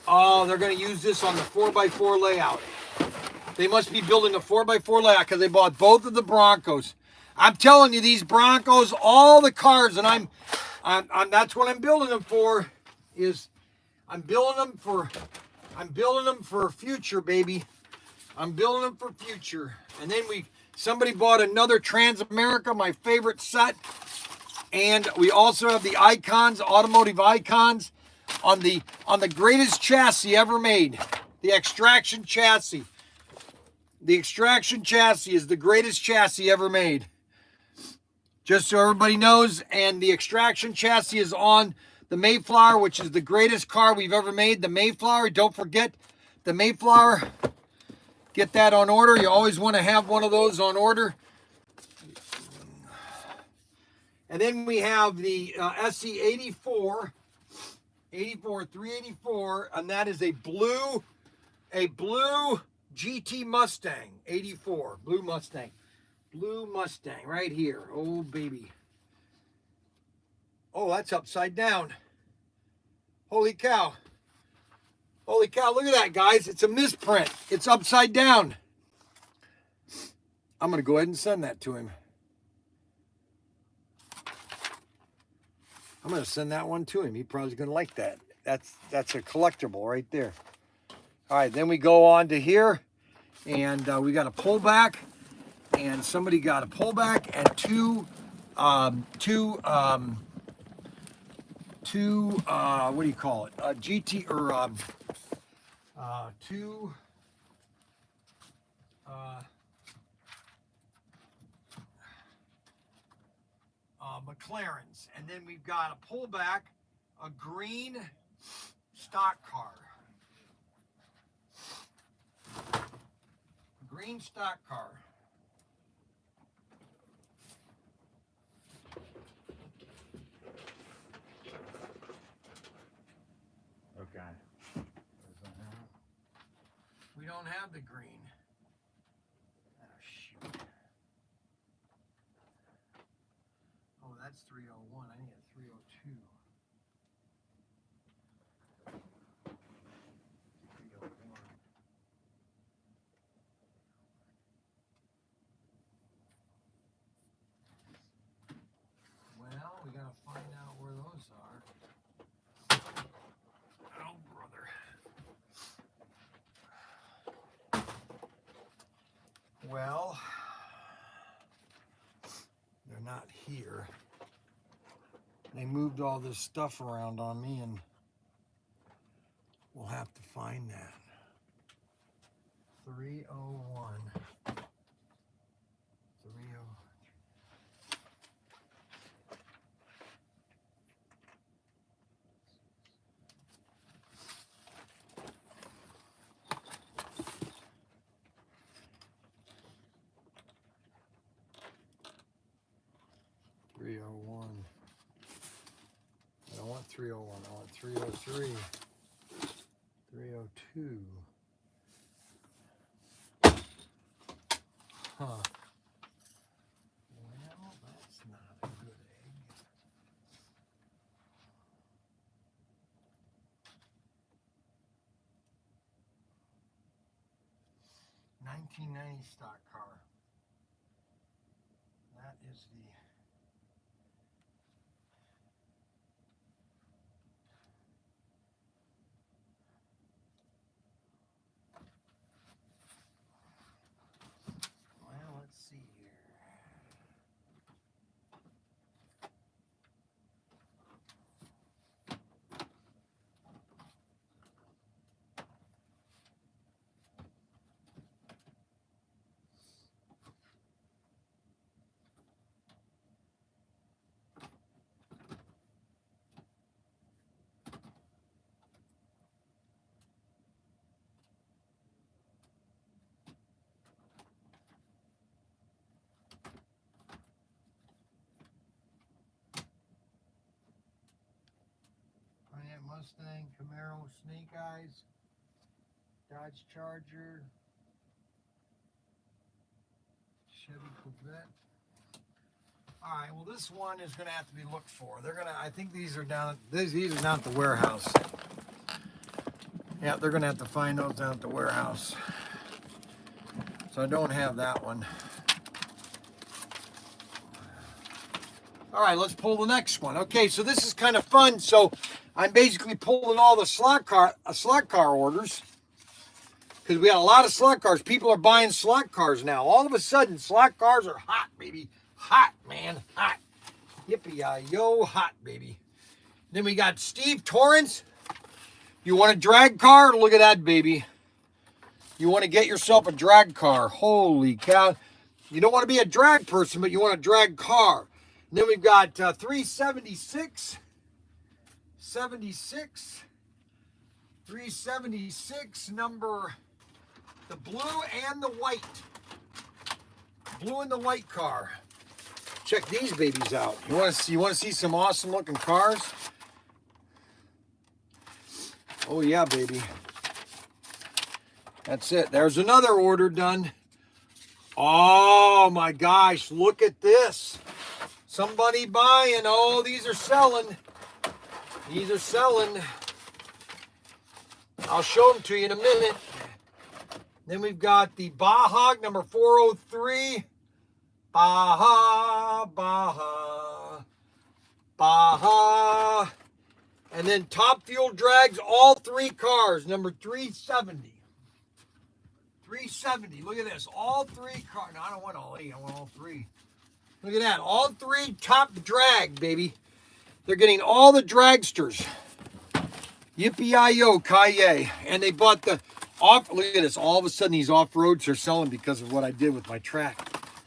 [SPEAKER 1] Oh, they're going to use this on the 4x4 layout. They must be building a 4x4 layout because they bought both of the Broncos. I'm telling you, these Broncos, all the cars, and I'm that's what I'm building them for, is I'm building them for future, baby. I'm building them for future. And then somebody bought another Transamerica, my favorite set. And we also have the Icons, automotive Icons, on the greatest chassis ever made, the Extraction chassis. The Extraction chassis is the greatest chassis ever made. Just so everybody knows, and the Extraction chassis is on the Mayflower, which is the greatest car we've ever made. The Mayflower, don't forget the Mayflower. Get that on order. You always want to have one of those on order. And then we have the SC84, 384, and that is a blue GT Mustang, 84, blue Mustang right here. Oh, baby. Oh, that's upside down. Holy cow. Holy cow, look at that, guys. It's a misprint. It's upside down. I'm going to go ahead and send that to him. I'm going to send that one to him. He probably going to like that. That's a collectible right there. All right, then we go on to here, and we got a pullback, and somebody got a pullback and two what do you call it? GT or two McLarens, and then we've got a pullback, a green stock car. Green stock car. don't have the green. Oh, shoot. Oh, that's 301. I need a 302. 301. Well, we gotta find out where those are. Oh, brother. Well, they're not here. They moved all this stuff around on me, and we'll have to find that. 301. 301. 301. I don't want 301. I want 303. 302. Huh. Well, that's not a good egg. 1990 stock car. That is the well, let's see here. Pontiac Mustang, Camaro, Snake Eyes, Dodge Charger, Chevy Corvette. All right, well, this one is going to have to be looked for. I think these are down at the warehouse. Yeah, they're going to have to find those down at the warehouse. So I don't have that one. All right, let's pull the next one. Okay, so this is kind of fun. So I'm basically pulling all the slot car orders, because we got a lot of slot cars. People are buying slot cars now. All of a sudden, slot cars are hot, baby. Hot, man, hot. Yippee-yi-yo, hot, baby. Then we got Steve Torrance. You want a drag car? Look at that, baby. You want to get yourself a drag car. Holy cow. You don't want to be a drag person, but you want a drag car. And then we've got 376, 376, number, the blue and the white. Blue and the white car. Check these babies out. You want to see some awesome looking cars? Oh yeah, baby. That's it. There's another order done. Oh my gosh, look at this. Somebody buying. Oh, these are selling. These are selling. I'll show them to you in a minute. Then we've got the Baja number 403. Baja, Baja, Baja. And then Top Fuel Drags, all three cars, number 370. 370. Look at this. All three cars. No, I don't want all 8. I want all 3. Look at that. All 3 top drag, baby. They're getting all the dragsters. Yippee-yi-yo, Kaye. And they bought the off. Look at this. All of a sudden, these off-roads are selling because of what I did with my track.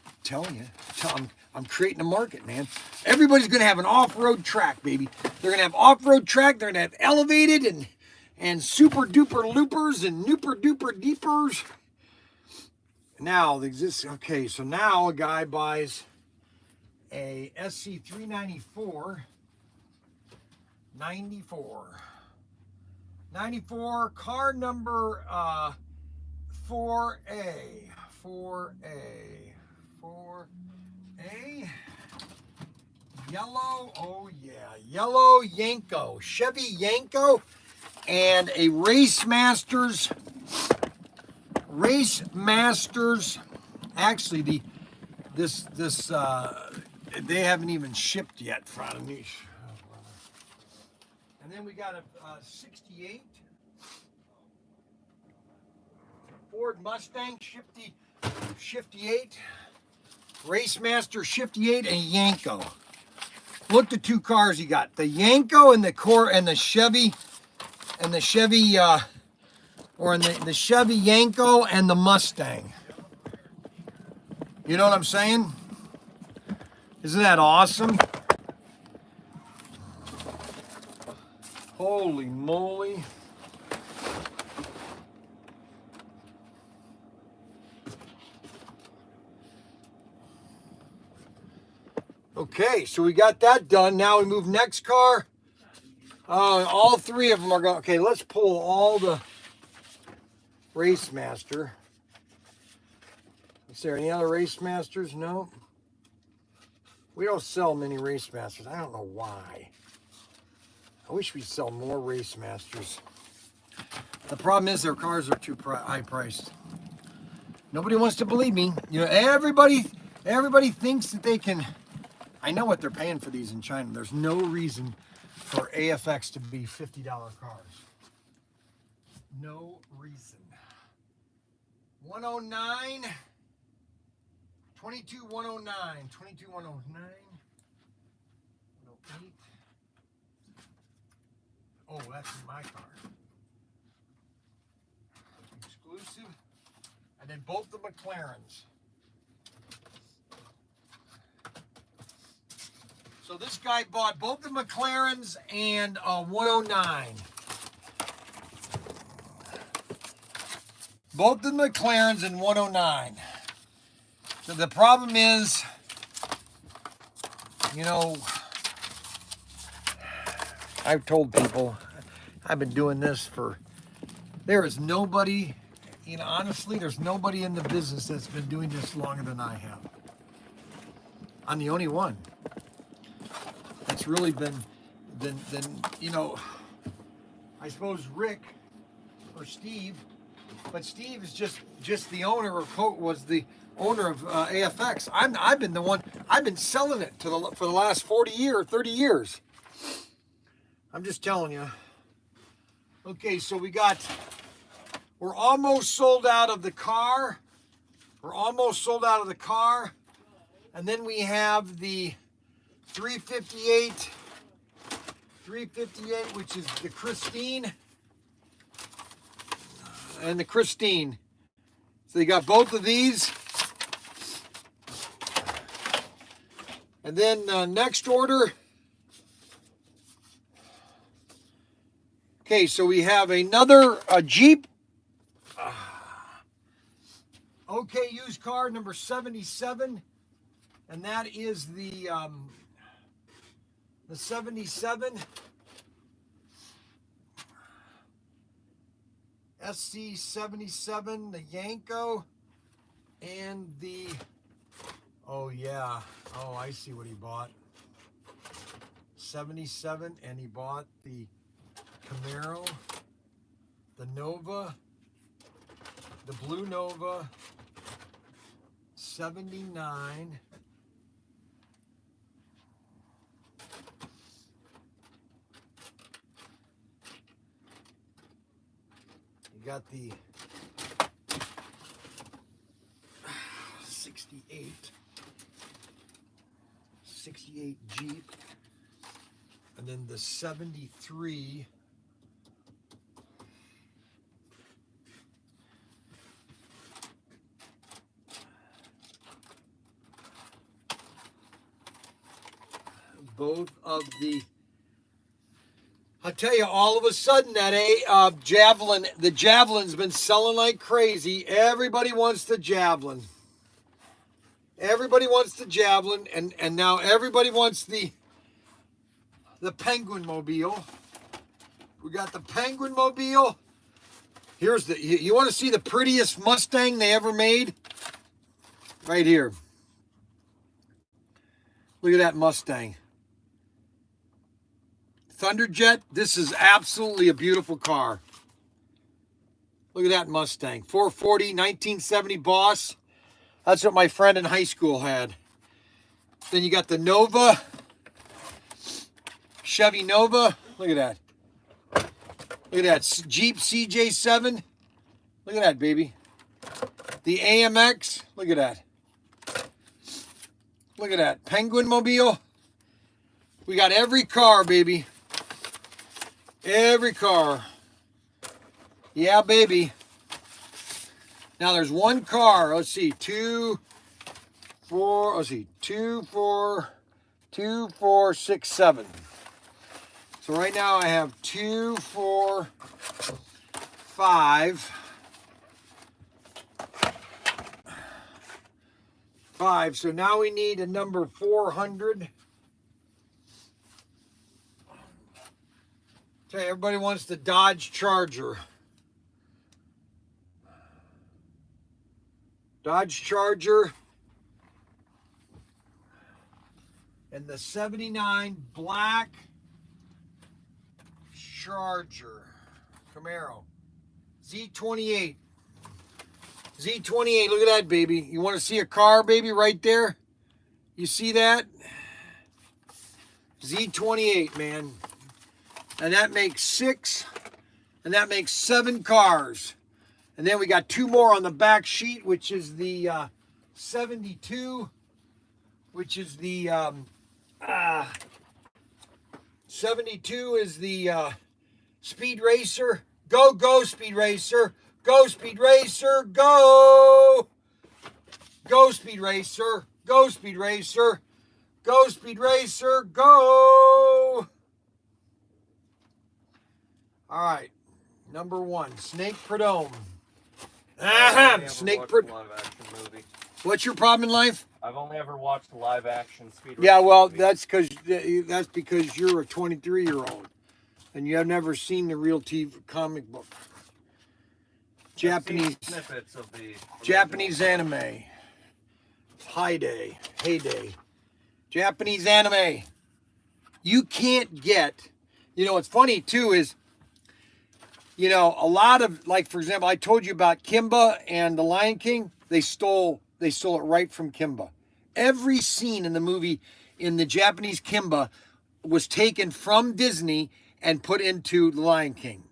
[SPEAKER 1] I'm telling you. I'm creating a market, man. Everybody's going to have an off-road track, baby. They're going to have off-road track. They're going to have elevated and super-duper loopers and nooper-duper deepers. Now, okay, so now a guy buys a SC394, 94 car number 4A. 4A. 4A. Yellow. Oh, yeah. Yellow Yanko. Chevy Yanko. And a Race Masters. Actually, they haven't even shipped yet. And then we got a 68 Ford Mustang Shifty 8, Racemaster Shifty 8, and Yanko. Look, the two cars he got: the Yanko and the Chevy, the Chevy Yanko and the Mustang. You know what I'm saying? Isn't that awesome? Holy moly. Okay, so we got that done. Now we move next car. All three of them are going. Okay, let's pull all the Racemaster. Is there any other Racemasters? No. We don't sell many Racemasters. I don't know why. I wish we'd sell more Racemasters. The problem is their cars are too high priced. Nobody wants to believe me. You know, everybody thinks that they can. I know what they're paying for these in China. There's no reason for AFX to be $50 cars. No reason. 109, 22109, 22109, 108. Oh, that's in my car. Exclusive. And then both the McLarens. So this guy bought both the McLarens and 109. Both the McLarens and 109. So the problem is, you know, I've told people, I've been doing this there is nobody, you know, honestly, there's nobody in the business that's been doing this longer than I have. I'm the only one. It's really been, you know, I suppose Rick or Steve, but Steve is just the owner was the owner of AFX. I've been the one. I've been selling it for the last 30 years. I'm just telling you. Okay, so we're almost sold out of the car. And then we have the 358, which is the Christine and the Christine. So you got both of these. And then next order. Okay, so we have another Jeep. Okay, used car number 77. And that is the 77 SC77, the Yanko, and the, oh yeah, oh, I see what he bought. 77, and he bought the Camaro, the Nova, the blue Nova, 79. You got the 68 Jeep, and then the 73 both of the, I'll tell you, all of a sudden that Javelin, the Javelin's been selling like crazy. Everybody wants the Javelin. Everybody wants the Javelin, and now everybody wants the Penguin Mobile. We got the Penguin Mobile. Here's the, you want to see the prettiest Mustang they ever made? Right here. Look at that Mustang. Thunderjet, this is absolutely a beautiful car. Look at that Mustang. 440, 1970 Boss. That's what my friend in high school had. Then you got the Nova. Chevy Nova. Look at that. Look at that. Jeep CJ7. Look at that, baby. The AMX. Look at that. Look at that. Penguin Mobile. We got every car, baby. Every car. Yeah, baby. Now there's one car. Let's see. 2, 4. Let's see. 2, 4, 2, 4, 6, 7. So right now I have 2, 4, 5. 5. So now we need a number 400. Okay, everybody wants the Dodge Charger. Dodge Charger. And the 79 black Charger. Camaro. Z28. Z28, look at that, baby. You want to see a car, baby, right there? You see that? Z28, man. And that makes 6. And that makes 7 cars. And then we got 2 more on the back sheet, which is the 72. Which is the 72 is the Speed Racer. Go, go, Speed Racer. Go, Speed Racer. Go. Go, Speed Racer. Go, Speed Racer. Go, Speed Racer. Go. All right. Number 1, Snake Prudhomme. Snake Prudhomme. What's your problem in life?
[SPEAKER 2] I've only ever watched a live action speed race.
[SPEAKER 1] Yeah, well,
[SPEAKER 2] movie.
[SPEAKER 1] that's because you're a 23-year-old and you have never seen the real TV comic book. Japanese
[SPEAKER 2] snippets of the
[SPEAKER 1] Japanese anime. Heyday. Japanese anime. You can't get, what's funny too is, a lot of, like, for example, I told you about Kimba and the Lion King. They stole it right from Kimba. Every scene in the movie in the Japanese Kimba was taken from Disney and put into the Lion King.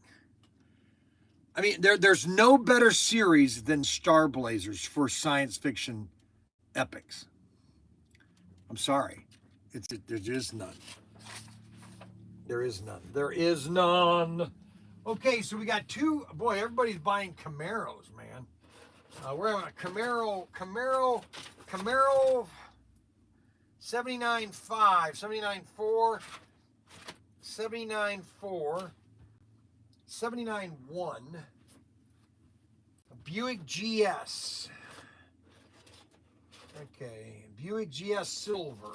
[SPEAKER 1] I mean, there's no better series than Star Blazers for science fiction epics. I'm sorry. There is none. There is none. There is none. Okay, so we got 2. Boy, everybody's buying Camaros, man. We're having a Camaro 79.5, 79.4, 79.4, 79.1, a Buick GS. Okay, Buick GS Silver.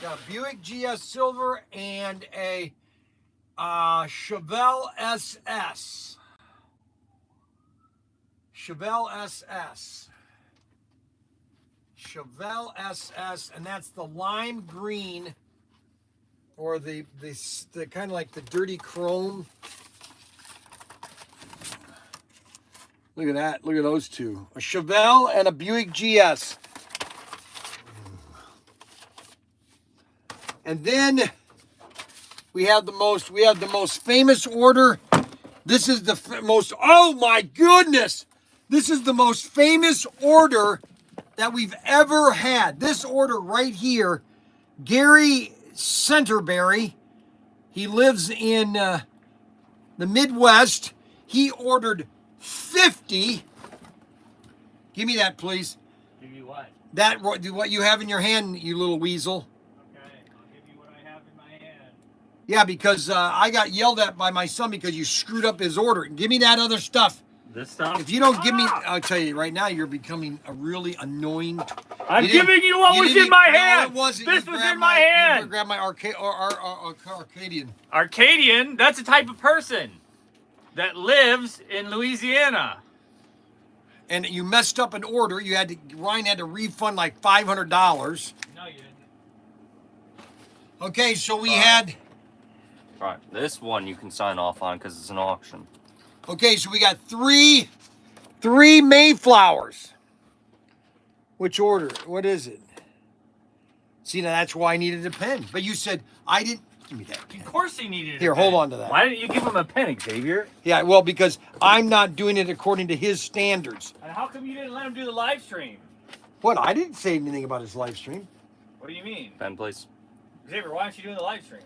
[SPEAKER 1] Got a Buick GS Silver and a Chevelle SS. Chevelle SS, and that's the lime green, or the kind of like the dirty chrome. Look at that. Look at those two. A Chevelle and a Buick GS. And then we have the most famous order. This is the most, oh my goodness. This is the most famous order that we've ever had. This order right here, Gary Centerberry, he lives in the Midwest. He ordered 50. Give me that, please.
[SPEAKER 2] Give you what?
[SPEAKER 1] That, what you have in your hand, you little weasel.
[SPEAKER 2] Okay, I'll give you what I have in my hand.
[SPEAKER 1] Yeah, because I got yelled at by my son because you screwed up his order. Give me that other stuff.
[SPEAKER 2] This stuff?
[SPEAKER 1] If you don't give me, I'll tell you right now, you're becoming a really annoying.
[SPEAKER 2] I'm giving you what was in my hand.
[SPEAKER 1] No, it wasn't.
[SPEAKER 2] This was in my hand.
[SPEAKER 1] You grab my Arcadian.
[SPEAKER 2] Arcadian? That's a type of person.
[SPEAKER 5] that lives in Louisiana.
[SPEAKER 1] And you messed up an order. Ryan had to refund like $500.
[SPEAKER 5] No, you didn't.
[SPEAKER 1] Okay, so we
[SPEAKER 2] All right.
[SPEAKER 1] had.
[SPEAKER 2] All right, this one you can sign off on because it's an auction.
[SPEAKER 1] Okay, so we got three Mayflowers. Which order? What is it? See, now that's why I needed a pen. But you said I didn't. Give me that pen.
[SPEAKER 5] Of course he needed
[SPEAKER 1] Here,
[SPEAKER 5] a
[SPEAKER 1] hold
[SPEAKER 5] pen.
[SPEAKER 1] on to that.
[SPEAKER 5] Why didn't you give him a pen, Xavier?
[SPEAKER 1] Yeah, well, because I'm not doing it according to his standards.
[SPEAKER 5] And how come you didn't let him do the live stream?
[SPEAKER 1] What? I didn't say anything about his live stream.
[SPEAKER 5] What do you mean?
[SPEAKER 2] Pen, please.
[SPEAKER 5] Xavier, why aren't you doing the live stream?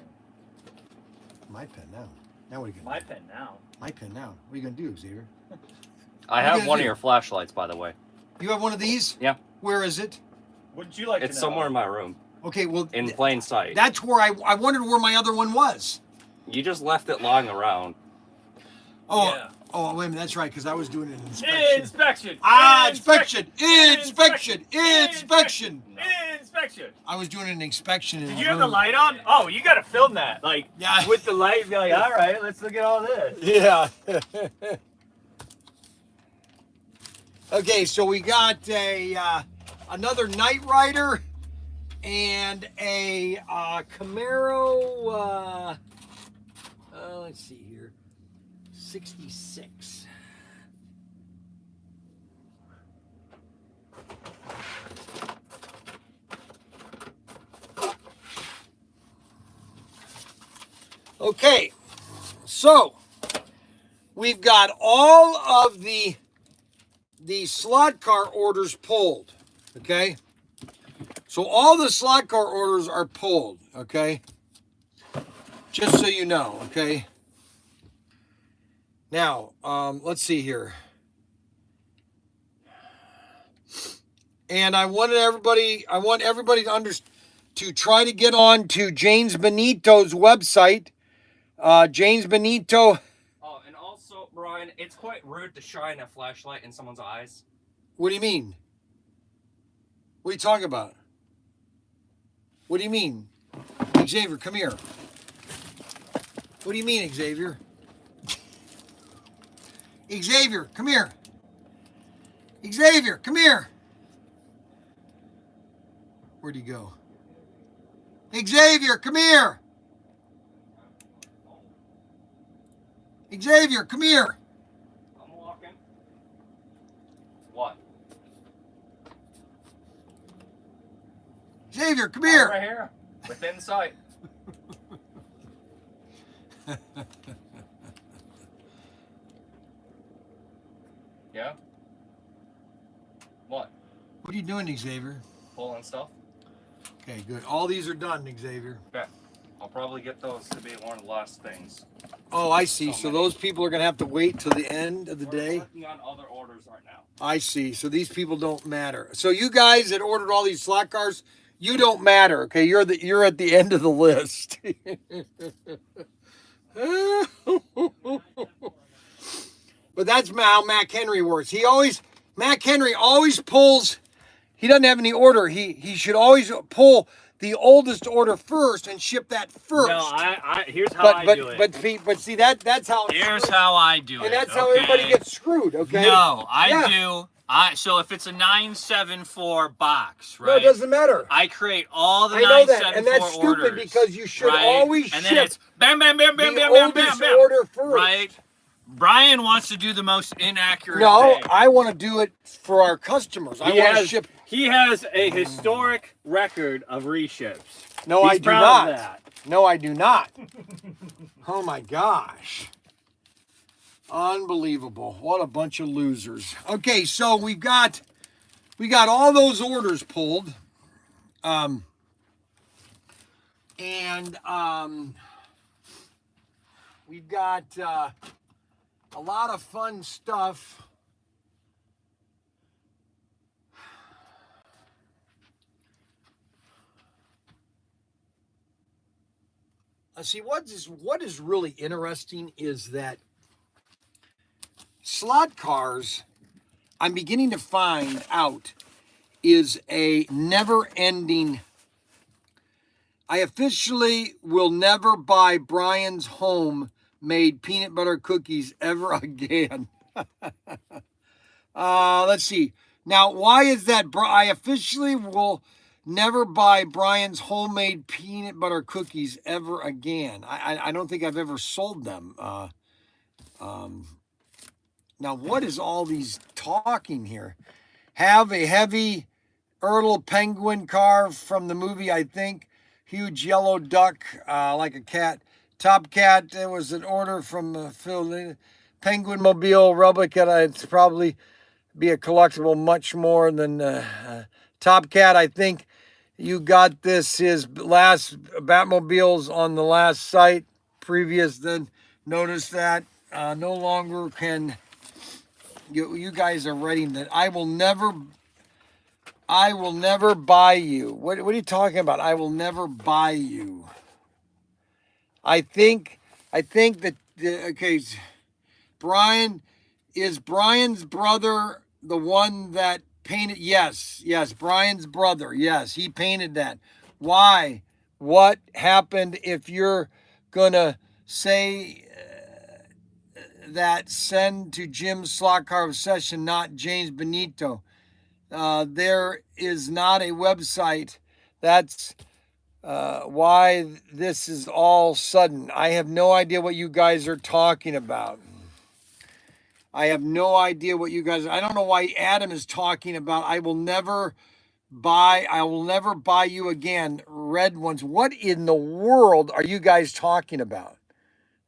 [SPEAKER 1] My pen now. Now what are you gonna
[SPEAKER 5] My
[SPEAKER 1] do?
[SPEAKER 5] pen now.
[SPEAKER 1] My pen now. What are you gonna do, Xavier?
[SPEAKER 2] I
[SPEAKER 1] you
[SPEAKER 2] have
[SPEAKER 1] gonna
[SPEAKER 2] one
[SPEAKER 1] do?
[SPEAKER 2] of your flashlights, by the way.
[SPEAKER 1] You have one of these?
[SPEAKER 2] Yeah.
[SPEAKER 1] Where is it?
[SPEAKER 5] Wouldn't you like
[SPEAKER 2] It's
[SPEAKER 5] to know?
[SPEAKER 2] somewhere in my room,
[SPEAKER 1] Okay, well,
[SPEAKER 2] in plain sight.
[SPEAKER 1] that's where I wondered where my other one was.
[SPEAKER 2] You just left it lying around.
[SPEAKER 1] Oh,
[SPEAKER 5] Yeah.
[SPEAKER 1] oh, wait a minute. That's right, because I was doing an inspection.
[SPEAKER 5] Inspection.
[SPEAKER 1] Inspection. Inspection.
[SPEAKER 5] Inspection.
[SPEAKER 1] I was doing an inspection.
[SPEAKER 5] Did you have the light on? Oh, you gotta film that. Like,
[SPEAKER 1] Yeah.
[SPEAKER 5] with the light, be like, all right, let's look at all this.
[SPEAKER 1] Yeah. Okay, so we got another Knight Rider and a Camaro. Let's see here, 66. Okay, so we've got all of the slot car orders pulled, okay? So all the slot car orders are pulled, okay? Just so you know, okay? Now, let's see here. And I want everybody to try to get on to James Benito's website. James Benito.
[SPEAKER 2] Oh, and also, Brian, it's quite rude to shine a flashlight in someone's eyes.
[SPEAKER 1] What do you mean? What are you talking about? What do you mean? Xavier, come here. What do you mean, Xavier? Xavier, come here. Xavier, come here. Where'd he go? Xavier, come here. Xavier, come here.
[SPEAKER 2] I'm walking. What?
[SPEAKER 1] Xavier, come
[SPEAKER 2] I'm
[SPEAKER 1] here.
[SPEAKER 2] right here. Within sight. Yeah? What?
[SPEAKER 1] What are you doing, Xavier?
[SPEAKER 2] Pulling stuff?
[SPEAKER 1] Okay, good. All these are done, Xavier.
[SPEAKER 2] Okay. I'll probably get those to be one of the last things.
[SPEAKER 1] Oh, I see.
[SPEAKER 2] So
[SPEAKER 1] So
[SPEAKER 2] many.
[SPEAKER 1] those people are going to have to wait till the end of the
[SPEAKER 2] We're
[SPEAKER 1] day?
[SPEAKER 2] working on other orders right now.
[SPEAKER 1] I see. So these people don't matter. So you guys that ordered all these slot cars, you don't matter, okay? You're at the end of the list. But that's how Mac Henry works. Mac Henry always pulls. He doesn't have any order. He should always pull the oldest order first and ship that first.
[SPEAKER 5] No, here's how I do it.
[SPEAKER 1] But see that's how.
[SPEAKER 5] Here's how I do it.
[SPEAKER 1] And that's how
[SPEAKER 5] okay?
[SPEAKER 1] everybody gets screwed. Okay.
[SPEAKER 5] No,
[SPEAKER 1] Yeah.
[SPEAKER 5] do. So if it's a 974 box, right?
[SPEAKER 1] No, it doesn't matter.
[SPEAKER 5] I create all the
[SPEAKER 1] I know that,
[SPEAKER 5] 974
[SPEAKER 1] and that's stupid
[SPEAKER 5] orders,
[SPEAKER 1] because you should
[SPEAKER 5] right?
[SPEAKER 1] always
[SPEAKER 5] and
[SPEAKER 1] ship
[SPEAKER 5] then it's bam, bam, bam, bam,
[SPEAKER 1] the
[SPEAKER 5] bam, bam, bam,
[SPEAKER 1] oldest
[SPEAKER 5] bam,
[SPEAKER 1] order first.
[SPEAKER 5] right? Brian wants to do the most inaccurate
[SPEAKER 1] No,
[SPEAKER 5] thing.
[SPEAKER 1] I want to do it for our customers. I want to ship.
[SPEAKER 5] He has a historic record of reships.
[SPEAKER 1] No,
[SPEAKER 5] He's
[SPEAKER 1] I do
[SPEAKER 5] proud
[SPEAKER 1] not.
[SPEAKER 5] of that.
[SPEAKER 1] No, I do not. Oh my gosh. Unbelievable. What a bunch of losers. Okay, so we got all those orders pulled. We've got a lot of fun stuff. See, what is really interesting is that slot cars, I'm beginning to find out, is a never-ending. I officially will never buy Bryan's home made peanut butter cookies ever again. Let's see. Now, why is that? I officially will never buy Bryan's homemade peanut butter cookies ever again. I don't think I've ever sold them. Now, what is all these talking here? Have a heavy Ertl penguin carved from the movie, I think. Huge yellow duck, like a cat. Top cat, there was an order from Phil. Penguin mobile replica. It's probably be a collectible much more than Top Cat. I think you got this, his last Batmobiles on the last site previous. Then notice that no longer can you guys are writing that I will never buy you. What are you talking about? I will never buy you. I think that okay, Bryan, is Bryan's brother the one that painted? Yes, Bryan's brother. Yes, he painted that. Why? What happened? If you're gonna say that, send to Jim Slotcar Obsession, not James Benito. There is not a website. That's why this is all sudden. I have no idea what you guys are talking about. I have no idea what you guys. I don't know why Adam is talking about. I will never buy you again. Red ones. What in the world are you guys talking about?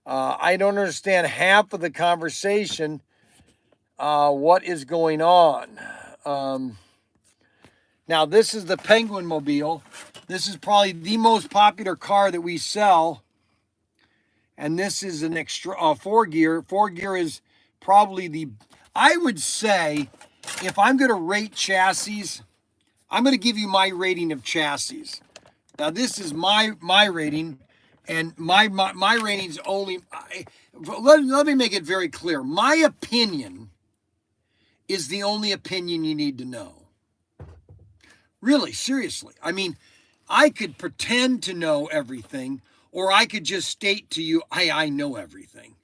[SPEAKER 1] I don't understand half of the conversation. What is going on? Now, this is the Penguin Mobile. This is probably the most popular car that we sell. And this is an extra 4 gear. 4 gear is probably I would say, if I'm going to rate chassis, I'm going to give you my rating of chassis. Now, this is my rating. And my rating's only, let me make it very clear. My opinion is the only opinion you need to know. Really, seriously. I mean, I could pretend to know everything, or I could just state to you, I know everything.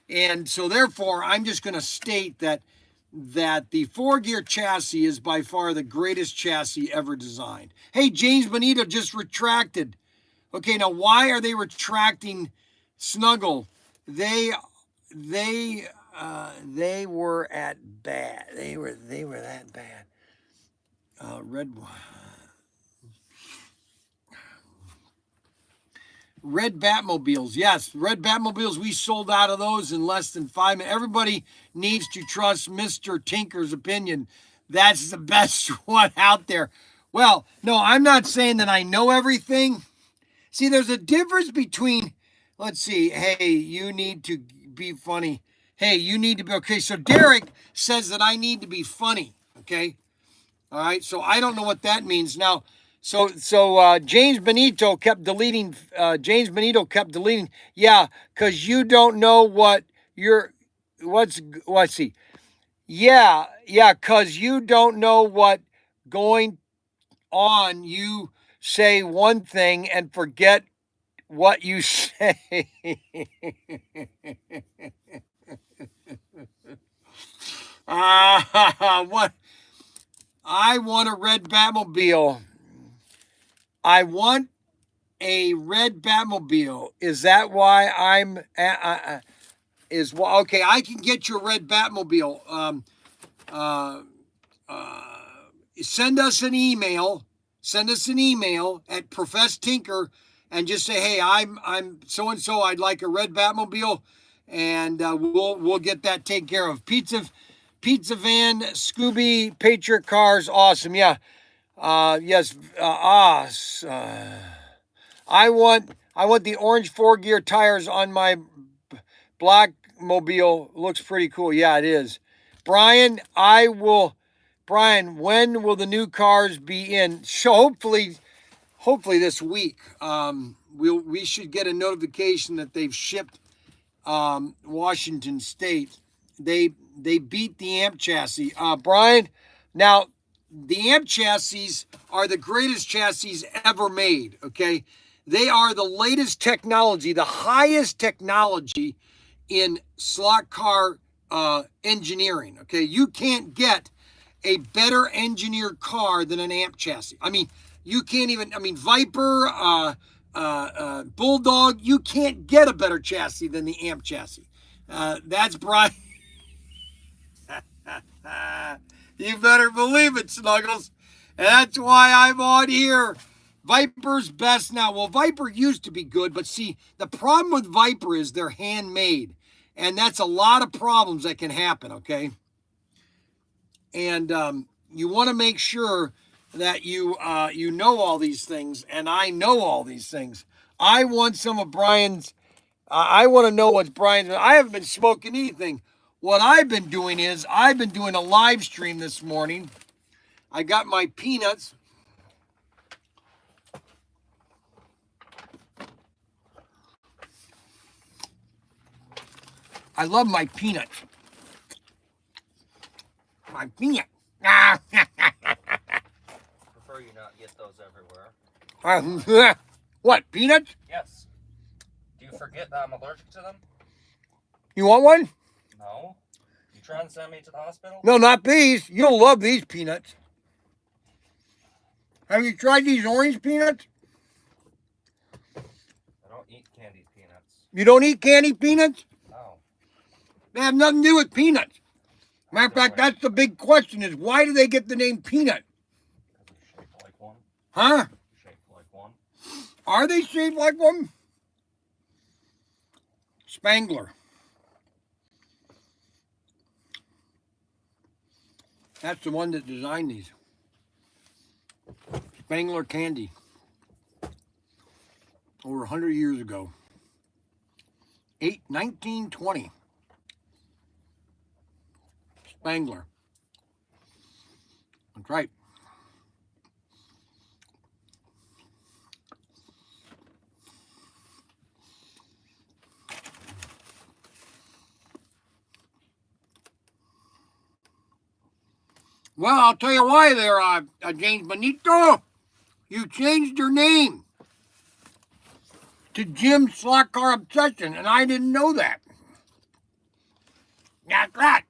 [SPEAKER 1] And so therefore, I'm just going to state that the 4-gear chassis is by far the greatest chassis ever designed. Hey, James Benito just retracted. Okay, now why are they retracting Snuggle? They were at bad. They were that bad. Red Batmobiles. Yes, red Batmobiles. We sold out of those in less than 5 minutes. Everybody needs to trust Mr. Tinker's opinion. That's the best one out there. Well, no, I'm not saying that I know everything. See, there's a difference between, let's see, hey, you need to be funny. Hey, you need to be, okay, so Derek says that I need to be funny, okay? All right, so I don't know what that means. Now, so James Benito kept deleting, yeah, because you don't know what let's see. Yeah, because you don't know what going on. You say one thing and forget what you say. What? I want a red Batmobile. I want a red Batmobile. Is that why I'm okay? I can get you a red Batmobile. Send us an email. Send us an email at Profess Tinker and just say, hey, I'm so and so. I'd like a red Batmobile, and we'll get that taken care of. Pizza van, Scooby, Patriot cars, awesome. Yeah, yes. I want the orange 4-gear tires on my black mobile. Looks pretty cool. Yeah, it is. Bryan, when will the new cars be in? So hopefully this week. We should get a notification that they've shipped Washington State. They beat the AMP chassis. Bryan, now the AMP chassis are the greatest chassis ever made, okay? They are the latest technology, the highest technology in slot car engineering. Okay, you can't get a better engineered car than an amp chassis. I mean, you can't even. I mean, Viper, Bulldog. You can't get a better chassis than the amp chassis. That's Bryan. You better believe it, Snuggles. And that's why I'm on here. Viper's best now. Well, Viper used to be good, but see, the problem with Viper is they're handmade. And that's a lot of problems that can happen, okay? And you want to make sure that you know all these things, and I know all these things. I want some of Bryan's, I want to know what's Bryan's. I haven't been smoking anything. What I've been doing is I've been doing a live stream this morning. I got my peanuts. I love my peanuts. My peanut.
[SPEAKER 2] Prefer you not get those everywhere.
[SPEAKER 1] What, peanuts?
[SPEAKER 2] Yes. Do you forget that I'm allergic to them?
[SPEAKER 1] You want one?
[SPEAKER 2] No. You trying to send me to the hospital?
[SPEAKER 1] No, not these. You'll love these peanuts. Have you tried these orange peanuts?
[SPEAKER 2] I don't eat candied peanuts.
[SPEAKER 1] You don't eat candy peanuts?
[SPEAKER 2] No.
[SPEAKER 1] They have nothing to do with peanuts. Matter of fact, that's the big question is why do they get the name peanut?
[SPEAKER 2] Because they're shaped like one.
[SPEAKER 1] Huh?
[SPEAKER 2] Shaped like one.
[SPEAKER 1] Are they shaped like one? Spangler. That's the one that designed these. Spangler candy. Over 100 years ago. 1920. Spangler. That's right. Well, I'll tell you why there, James Benito. You changed your name to Jim Slot Car Obsession, and I didn't know that. That's right.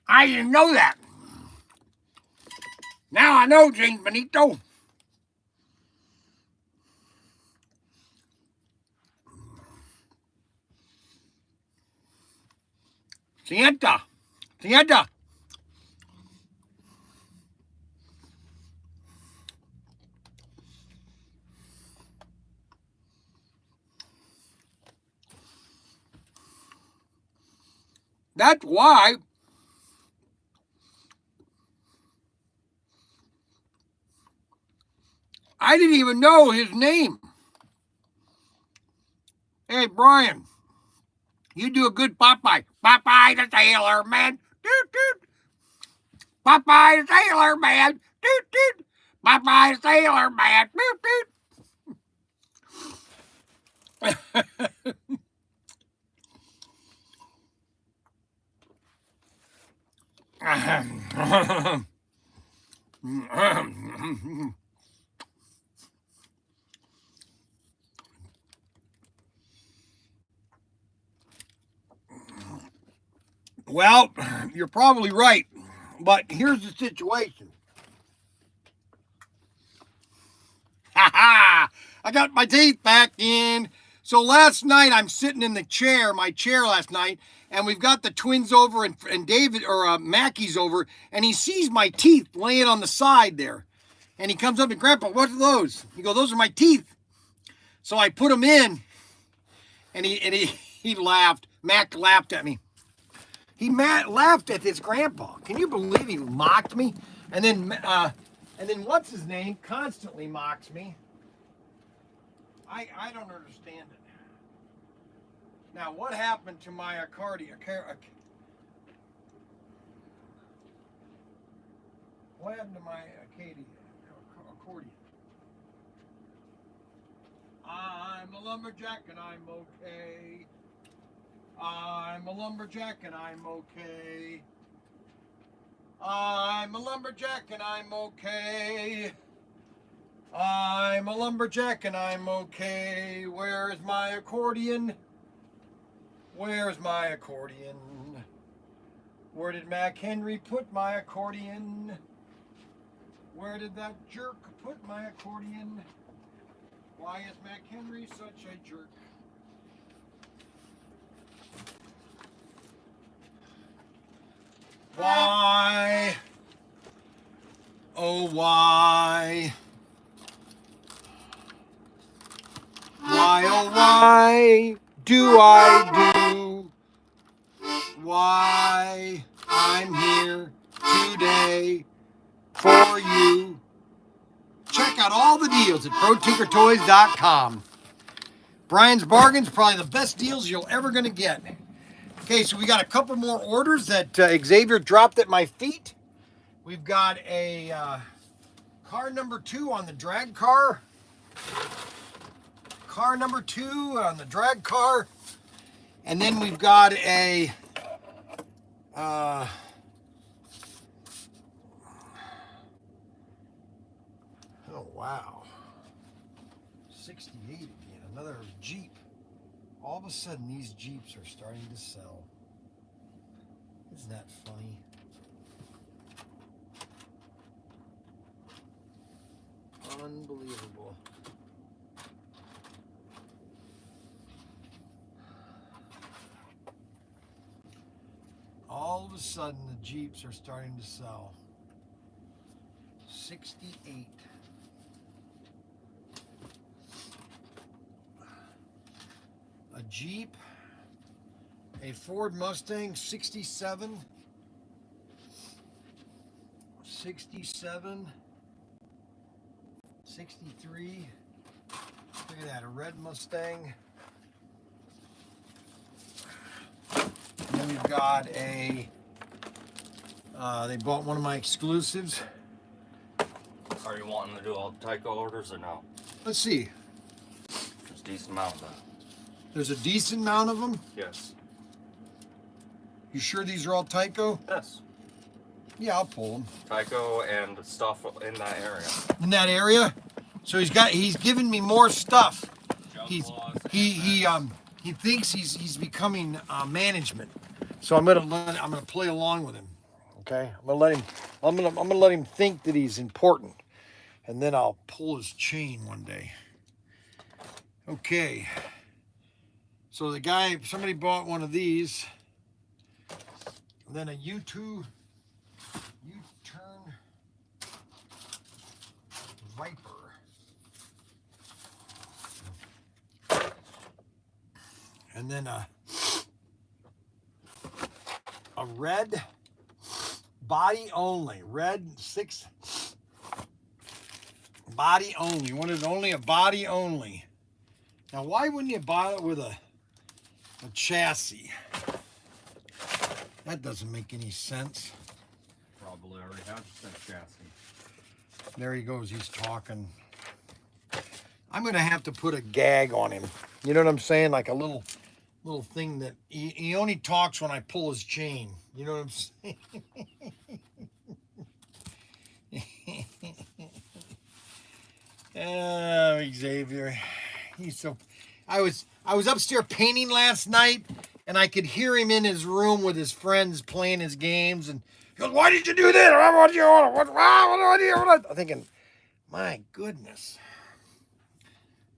[SPEAKER 1] I didn't know that. Now I know, James Benito. Sienta. Sienta. That's why I didn't even know his name. Hey, Bryan, you do a good Popeye. Popeye the Sailor Man. Doot, doot. Popeye the Sailor Man. Doot, doot. Popeye the Sailor Man. Doot, doot. Well, you're probably right, but here's the situation. Ha ha! I got my teeth back in. So last night I'm sitting in the chair, my chair last night, and we've got the twins over and David or Mackie's over, and he sees my teeth laying on the side there, and he comes up and Grandpa, what's those? He goes, those are my teeth. So I put them in, and he laughed. Mac laughed at me. He laughed at his grandpa. Can you believe he mocked me? And then what's his name constantly mocks me. I don't understand it. Now, what happened to my accordion? What happened to my accordion? I'm a lumberjack and I'm okay. I'm a lumberjack and I'm okay. I'm a lumberjack and I'm okay. I'm a lumberjack and I'm okay. Where's my accordion? Where's my accordion? Where did Mac Henry put my accordion? Where did that jerk put my accordion? Why is Mac Henry such a jerk? Why? Oh, why? Why, oh, why do I do? Why I'm here today for you. Check out all the deals at ProTinkerToys.com. Bryan's Bargains, probably the best deals you're ever going to get. Okay, so we got a couple more orders that Xavier dropped at my feet. We've got a car number 2 on the drag car. Car number 2 on the drag car. And then we've got a oh wow, 68 again, another Jeep. All of a sudden these Jeeps are starting to sell. Isn't that funny? Unbelievable. All of a sudden the Jeeps are starting to sell. 68. A Jeep, a Ford Mustang 67, 67, 63. Look at that, a red Mustang. And then we've got a, they bought one of my exclusives.
[SPEAKER 2] Are you wanting to do all the Tyco orders or no?
[SPEAKER 1] Let's see.
[SPEAKER 2] There's a decent amount of that.
[SPEAKER 1] There's a decent amount of them.
[SPEAKER 2] Yes.
[SPEAKER 1] You sure these are all Tyco?
[SPEAKER 2] Yes.
[SPEAKER 1] Yeah, I'll pull them.
[SPEAKER 2] Tyco and stuff in that area.
[SPEAKER 1] In that area? So he's giving me more stuff. He thinks he's becoming management. So I'm gonna play along with him. Okay? I'm gonna let him think that he's important. And then I'll pull his chain one day. Okay. So somebody bought one of these. And then a U-turn Viper. And then a red body only. Red 6 body only. You wanted only a body only. Now, why wouldn't you buy it with a chassis? That doesn't make any sense.
[SPEAKER 2] Probably already have that chassis.
[SPEAKER 1] There he goes. He's talking. I'm going to have to put a gag on him. You know what I'm saying? Like a little thing that he only talks when I pull his chain. You know what I'm saying? Oh, Xavier. He's so... I was upstairs painting last night, and I could hear him in his room with his friends playing his games, and he goes, "Why did you do that? What do you want?" I'm thinking, my goodness.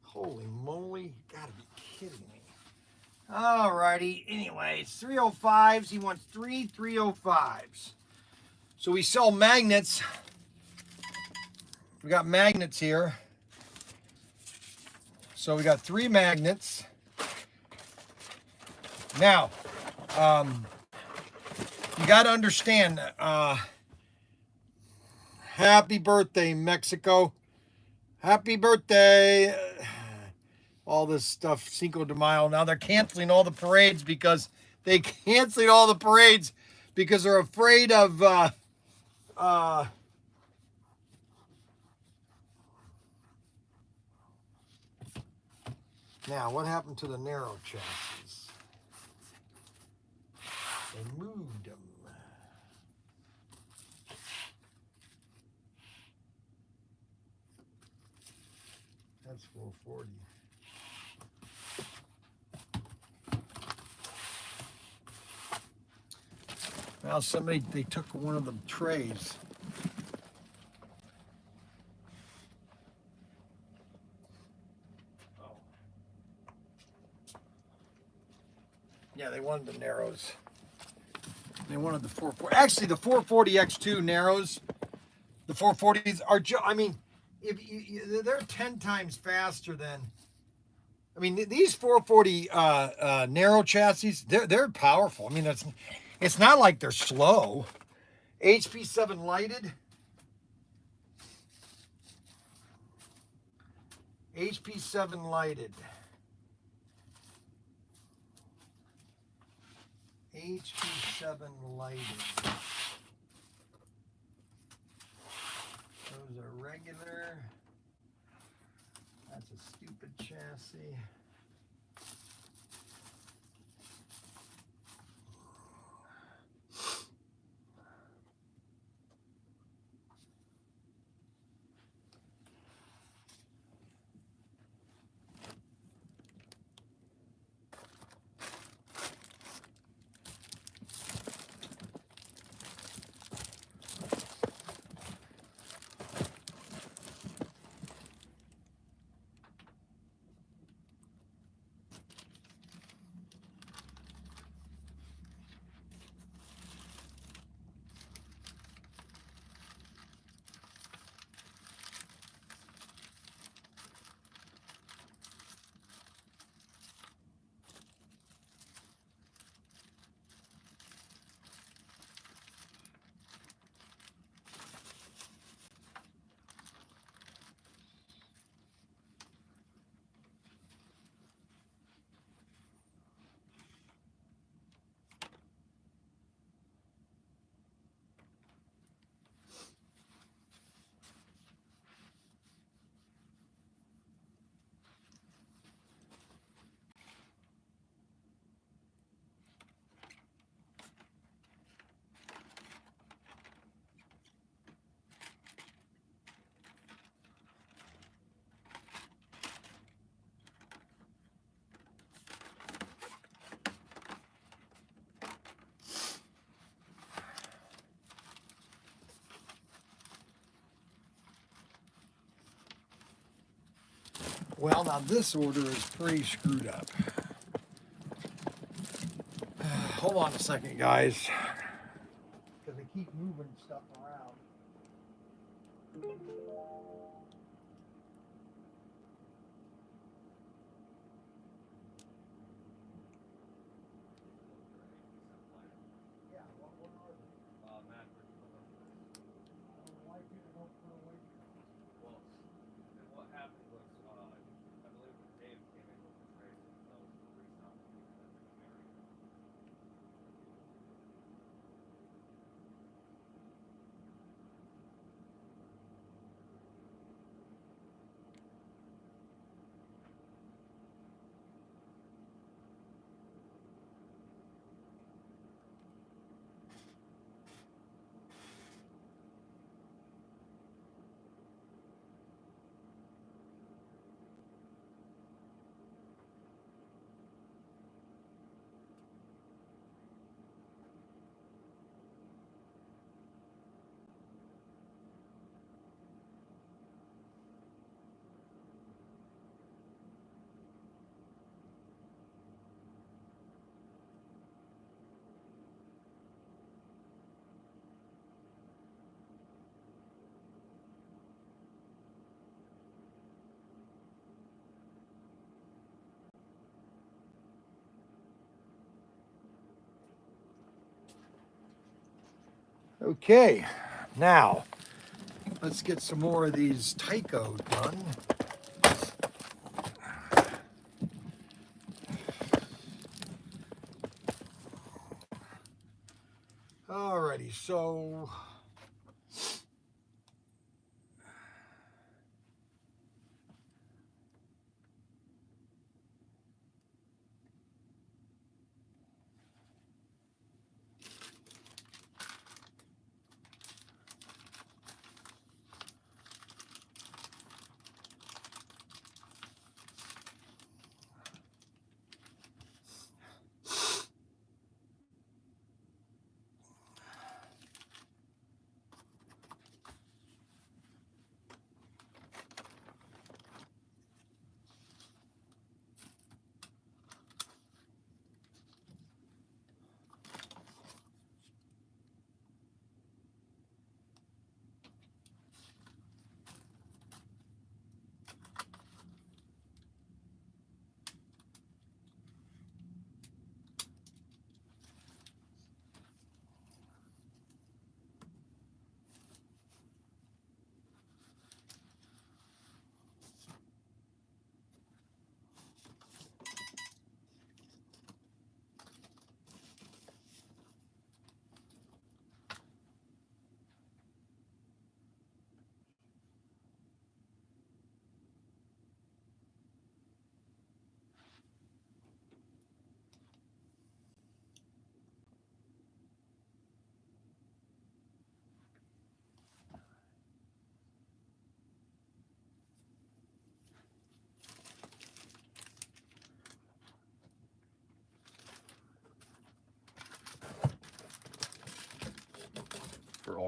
[SPEAKER 1] Holy moly, you gotta be kidding me. Alrighty, anyways, 305s. He wants 3 305s. So we sell magnets. We got magnets here. So we got 3 magnets. Now, you got to understand, happy birthday, Mexico. Happy birthday. All this stuff, Cinco de Mayo. Now they're canceling all the parades because they're afraid of, now, what happened to the narrow chassis? They moved them. That's 440. Now they took one of the trays. Yeah, they wanted the narrows. They wanted the 440. Actually, the 440 X2 narrows. The 440s are, I mean, they're 10 times faster than. I mean, these 440 narrow chassis, they're powerful. I mean, it's not like they're slow. HP7 lighted. HP7 lighted. HP7 lighted. Those are regular. That's a stupid chassis. Well, now this order is pretty screwed up. Hold on a second, guys. Because they keep moving stuff around. Yeah, what are they?
[SPEAKER 2] Matt,
[SPEAKER 1] Why can't I put away?
[SPEAKER 2] well, and what happened was, I believe when Dave came in with the trade, that was the restock in the area.
[SPEAKER 1] Okay, now let's get some more of these Tyco done. Alrighty, so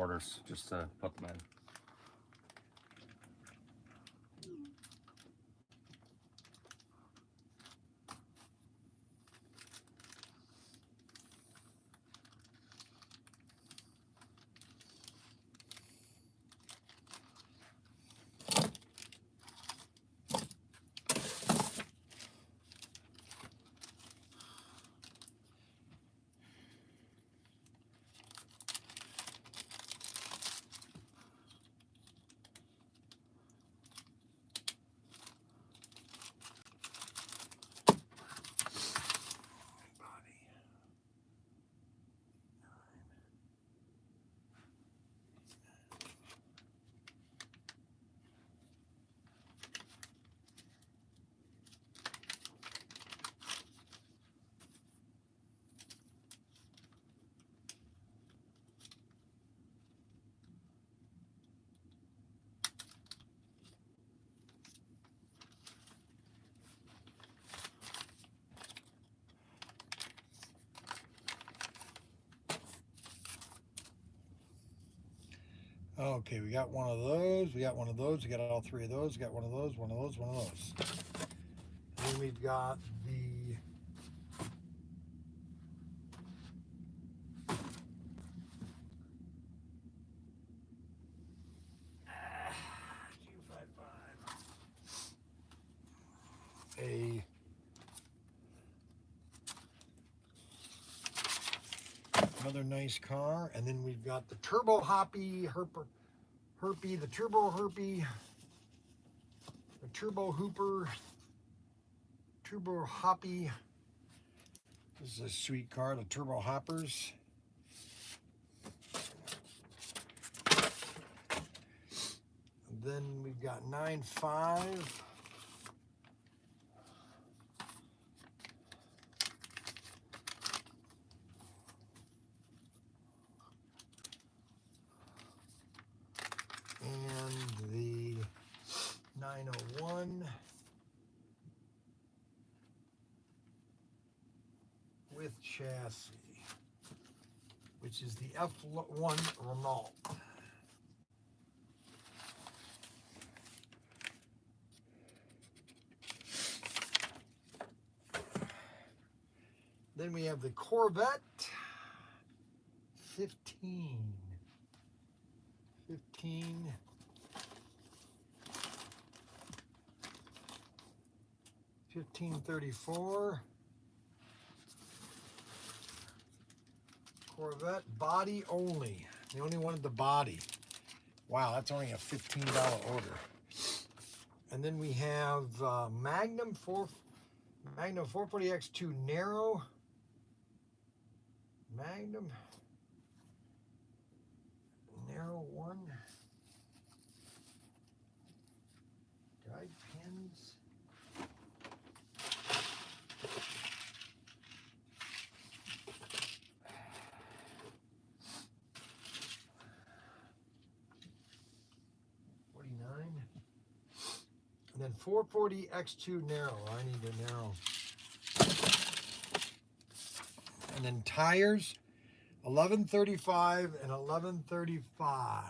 [SPEAKER 2] orders just to put them in.
[SPEAKER 1] Okay, we got one of those, we got one of those, we got all three of those, we got one of those, one of those, one of those. And then we've got the another nice car, and then we've got the turbo hoppy herpy, the turbo herpy, the turbo hooper, turbo hoppy. This is a sweet car, the turbo hoppers. And then we've got 9.5. And the 901 with chassis, which is the F1 Renault. Then we have the Corvette 15. 1534 Corvette, body only. They only wanted the body. Wow, that's only a $15 order. And then we have Magnum 440X2 narrow. Magnum narrow one. Guide pins. And then 440 X2 narrow. I need a narrow. And then tires, 1135 and 1135.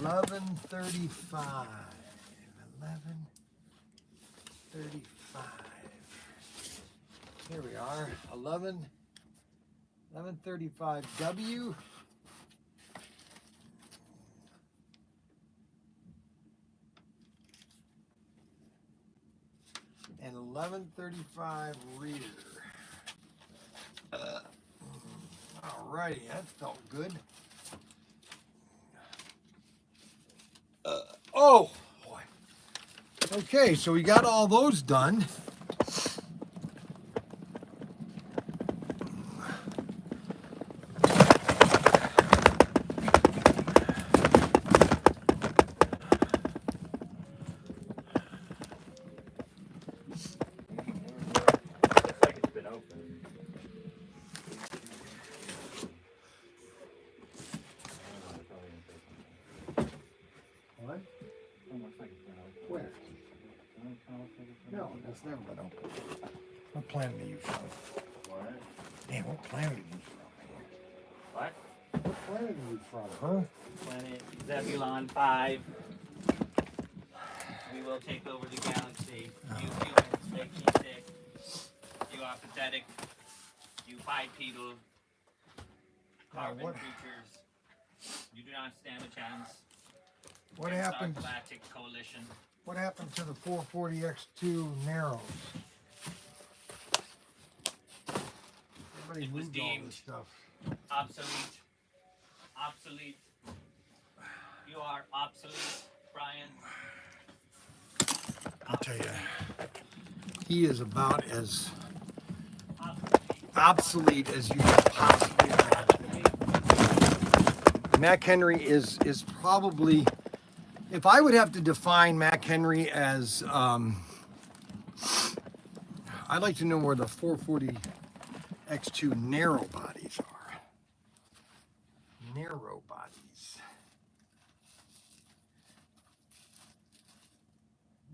[SPEAKER 1] 1135. 1135. Here we are. 1135W. And 1135 reader. Alrighty, that felt good. Oh boy. Okay, so we got all those done. Where? No, it's never been open. I'm planning to use one. Man, what planet are you
[SPEAKER 5] What?
[SPEAKER 1] from? What planet are you from, huh?
[SPEAKER 5] Planet Zebulon 5. We will take over the galaxy. You humans make me sick. You are pathetic. You bipedal carbon
[SPEAKER 1] what-
[SPEAKER 5] creatures. You do not stand a chance.
[SPEAKER 1] What
[SPEAKER 5] against our
[SPEAKER 1] happened?
[SPEAKER 5] galactic coalition.
[SPEAKER 1] What happened to the 440X2 Narrows? Everybody
[SPEAKER 5] It was
[SPEAKER 1] moved all
[SPEAKER 5] deemed
[SPEAKER 1] this stuff.
[SPEAKER 5] obsolete. Obsolete. You are obsolete, Bryan.
[SPEAKER 1] I'll tell you, he is about as
[SPEAKER 5] Obsolete.
[SPEAKER 1] obsolete as you could possibly imagine. Mac Henry is probably, if I would have to define Mac Henry as, I'd like to know where the 440X2 narrow bodies are. Narrow bodies.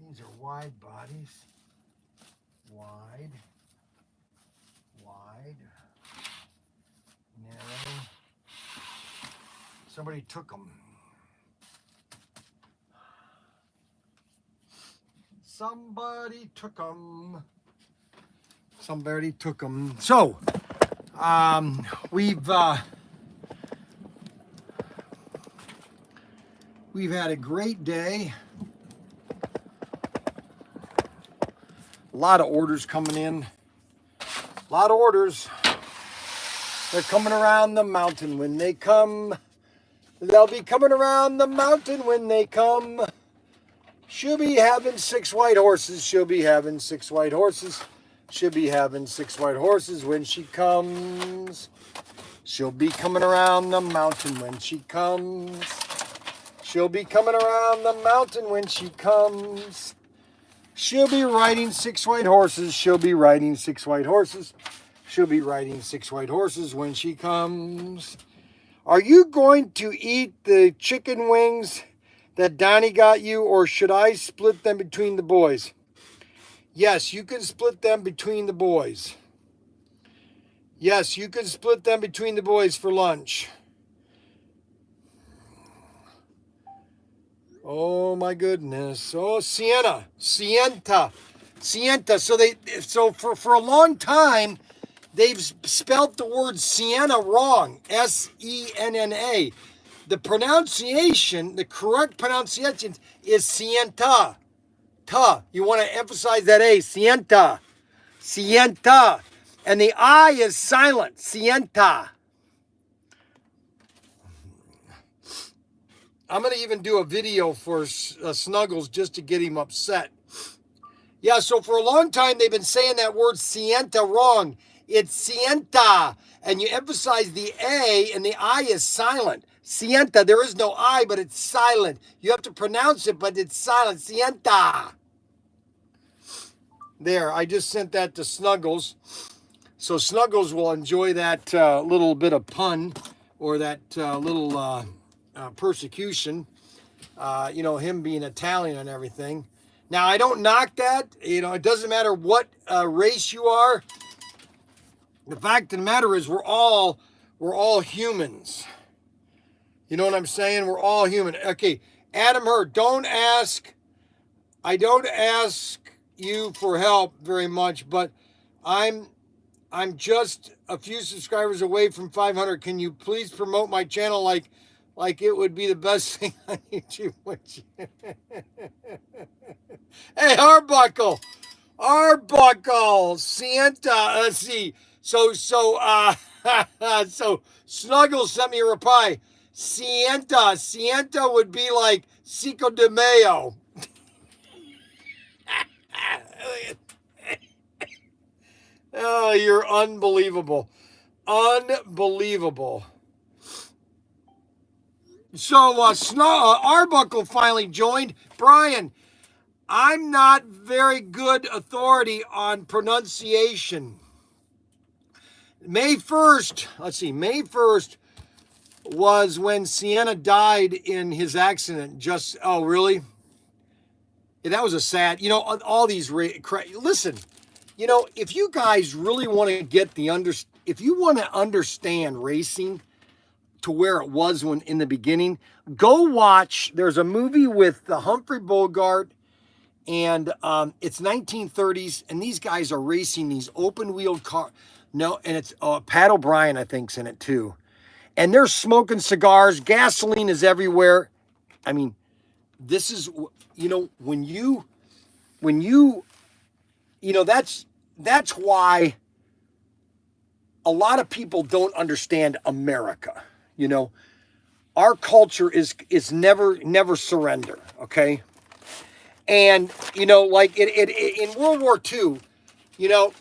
[SPEAKER 1] These are wide bodies. Wide. Wide. Narrow. Somebody took them. Somebody took them. Somebody took them. So, we've had a great day. A lot of orders coming in. A lot of orders. They're coming around the mountain when they come. They'll be coming around the mountain when they come. She'll be having 6 white horses. She'll be having 6 white horses. She'll be having 6 white horses when she comes. She'll be coming around the mountain when she comes. She'll be coming around the mountain when she comes. She'll be riding 6 white horses. She'll be riding 6 white horses. She'll be riding 6 white horses when she comes. Are you going to eat the chicken wings that Donnie got you, or should I split them between the boys? Yes, you can split them between the boys. Yes, you can split them between the boys for lunch. Oh my goodness. Oh, Sienta. So for a long time, they've spelt the word Sienna wrong. Senna. The pronunciation, the correct pronunciation is Sienta. You want to emphasize that A. Sienta. And the I is silent. Sienta. I'm going to even do a video for Snuggles just to get him upset. Yeah, so for a long time, they've been saying that word Sienta wrong. It's Sienta. And you emphasize the A and the I is silent. Sienta, there is no I, but it's silent. You have to pronounce it, but it's silent. Sienta. There, I just sent that to Snuggles. So Snuggles will enjoy that little bit of pun, or that little persecution. Him being Italian and everything. Now, I don't knock that. It doesn't matter what race you are. The fact of the matter is we're all humans. You know what I'm saying? We're all human. Okay, Adam Hurd, I don't ask you for help very much, but I'm just a few subscribers away from 500. Can you please promote my channel like it would be the best thing on YouTube? Hey, Arbuckle, Sienta, let's see. So Snuggles sent me a reply. Sienta would be like Cinco de Mayo. Oh, you're unbelievable. Unbelievable. So Arbuckle finally joined. Bryan, I'm not very good authority on pronunciation. May 1st was when Sienna died in his accident. Oh, really? Yeah, that was a sad, all these, listen, you know, if you guys really want to get if you want to understand racing to where it was when in the beginning, go watch. There's a movie with Humphrey Bogart, and it's 1930s, and these guys are racing these open-wheeled car. No, and it's Pat O'Brien, I think's in it too, and they're smoking cigars. Gasoline is everywhere. I mean, this is, you know, when you know, that's why a lot of people don't understand America. You know, our culture is never surrender. Okay. And, you know, like in World War II, you know,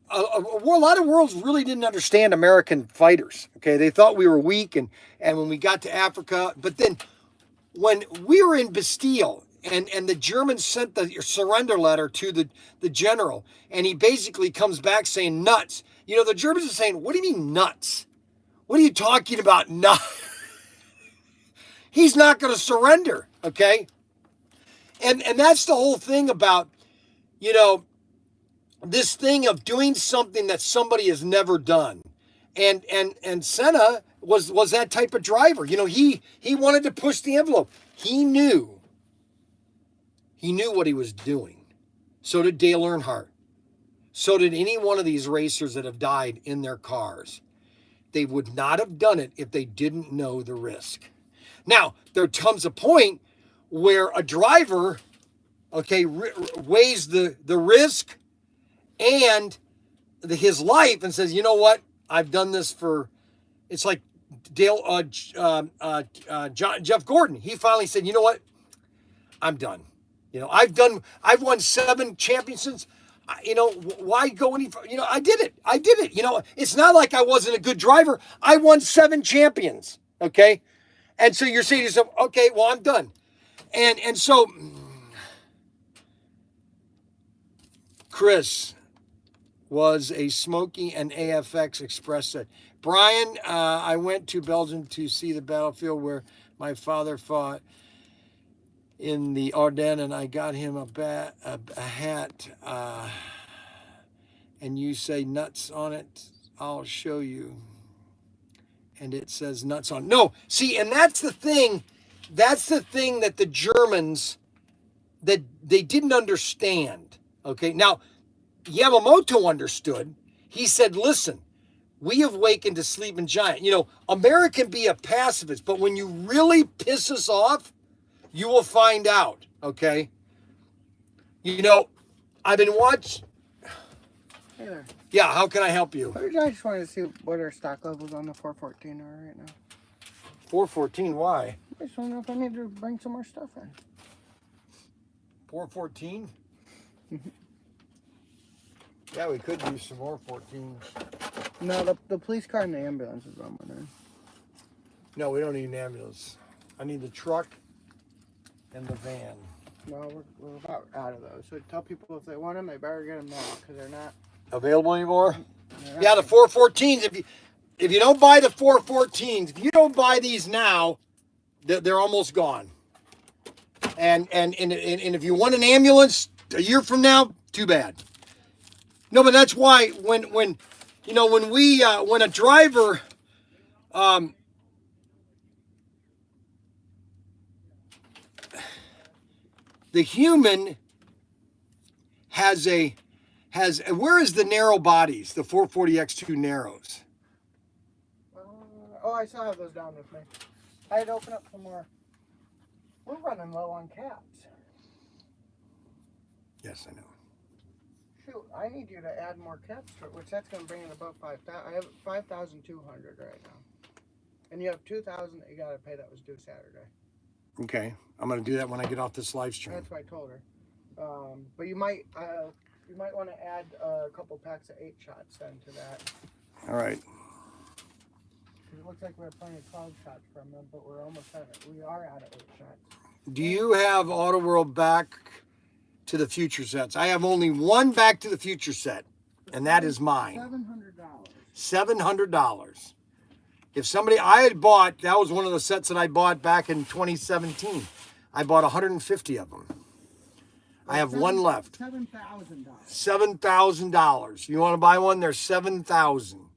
[SPEAKER 1] a lot of worlds really didn't understand American fighters. Okay. They thought we were weak. And when we got to Africa, but then when we were in Bastille and the Germans sent the surrender letter to the general, and he basically comes back saying nuts. You know, the Germans are saying, what do you mean nuts? What are you talking about? Nuts? He's not going to surrender. Okay. And that's the whole thing about, you know, this thing of doing something that somebody has never done. And Senna was that type of driver. You know, he wanted to push the envelope. He knew what he was doing. So did Dale Earnhardt. So did any one of these racers that have died in their cars. They would not have done it if they didn't know the risk. Now, there comes a point where a driver, okay, weighs the risk and his life and says, you know what? I've done this for, it's like Jeff Gordon. He finally said, you know what? I'm done. You know, I've won 7 championships. You know, why go any, you know, I did it. You know, it's not like I wasn't a good driver. I won 7 champions. Okay. And so you're saying to yourself, okay, well, I'm done. And so Chris was a Smokey and AFX Express set. Bryan, I went to Belgium to see the battlefield where my father fought in the Ardennes, and I got him a hat, and you say nuts on it. I'll show you. And it says nuts on. No, see, and that's the thing. That's the thing that the Germans, that they didn't understand. Okay, now Yamamoto understood. He said, listen, we have wakened a sleeping giant. You know, America can be a pacifist, but when you really piss us off, you will find out, okay? You know, I've been watching.
[SPEAKER 6] Hey there.
[SPEAKER 1] Yeah, how can I help you?
[SPEAKER 6] I just wanted to see what our stock levels on the 414 are right now.
[SPEAKER 1] 414, why?
[SPEAKER 6] I just want to know if I need to bring some more stuff in.
[SPEAKER 1] 414? Yeah, we could use some more 14s.
[SPEAKER 6] No, the police car and the ambulance is on there.
[SPEAKER 1] No, we don't need an ambulance. I need the truck and the van.
[SPEAKER 6] Well, we're about out of those. So tell people if they want them, they better get them now because they're not
[SPEAKER 1] available anymore. Yeah, the 414s. If you don't buy the 414s, if you don't buy these now, they're almost gone. And if you want an ambulance a year from now, too bad. No, but that's why when a driver the human has where is the narrow bodies, the 440X2 narrows?
[SPEAKER 6] I still have those down with me. I had to open up some more. We're running low on caps.
[SPEAKER 1] Yes, I know.
[SPEAKER 6] Shoot, I need you to add more caps to it, which that's going to bring it above 5,000. I have 5,200 right now. And you have 2,000 that you got to pay that was due Saturday.
[SPEAKER 1] Okay, I'm going to do that when I get off this live stream.
[SPEAKER 6] That's what I told her. But you might want to add a couple packs of 8 shots then to that.
[SPEAKER 1] All right.
[SPEAKER 6] Because it looks like we're plenty of 12 shots from them, but we're almost at it. We are out of 8 shots.
[SPEAKER 1] Do you have Auto World Back to the Future sets? I have only one Back to the Future set, and that is mine.
[SPEAKER 6] $700.
[SPEAKER 1] $700. If somebody, I had bought, that was one of the sets that I bought back in 2017. I bought 150 of them. I have one left.
[SPEAKER 6] $7,000.
[SPEAKER 1] $7,000. You want to buy one? There's 7,000.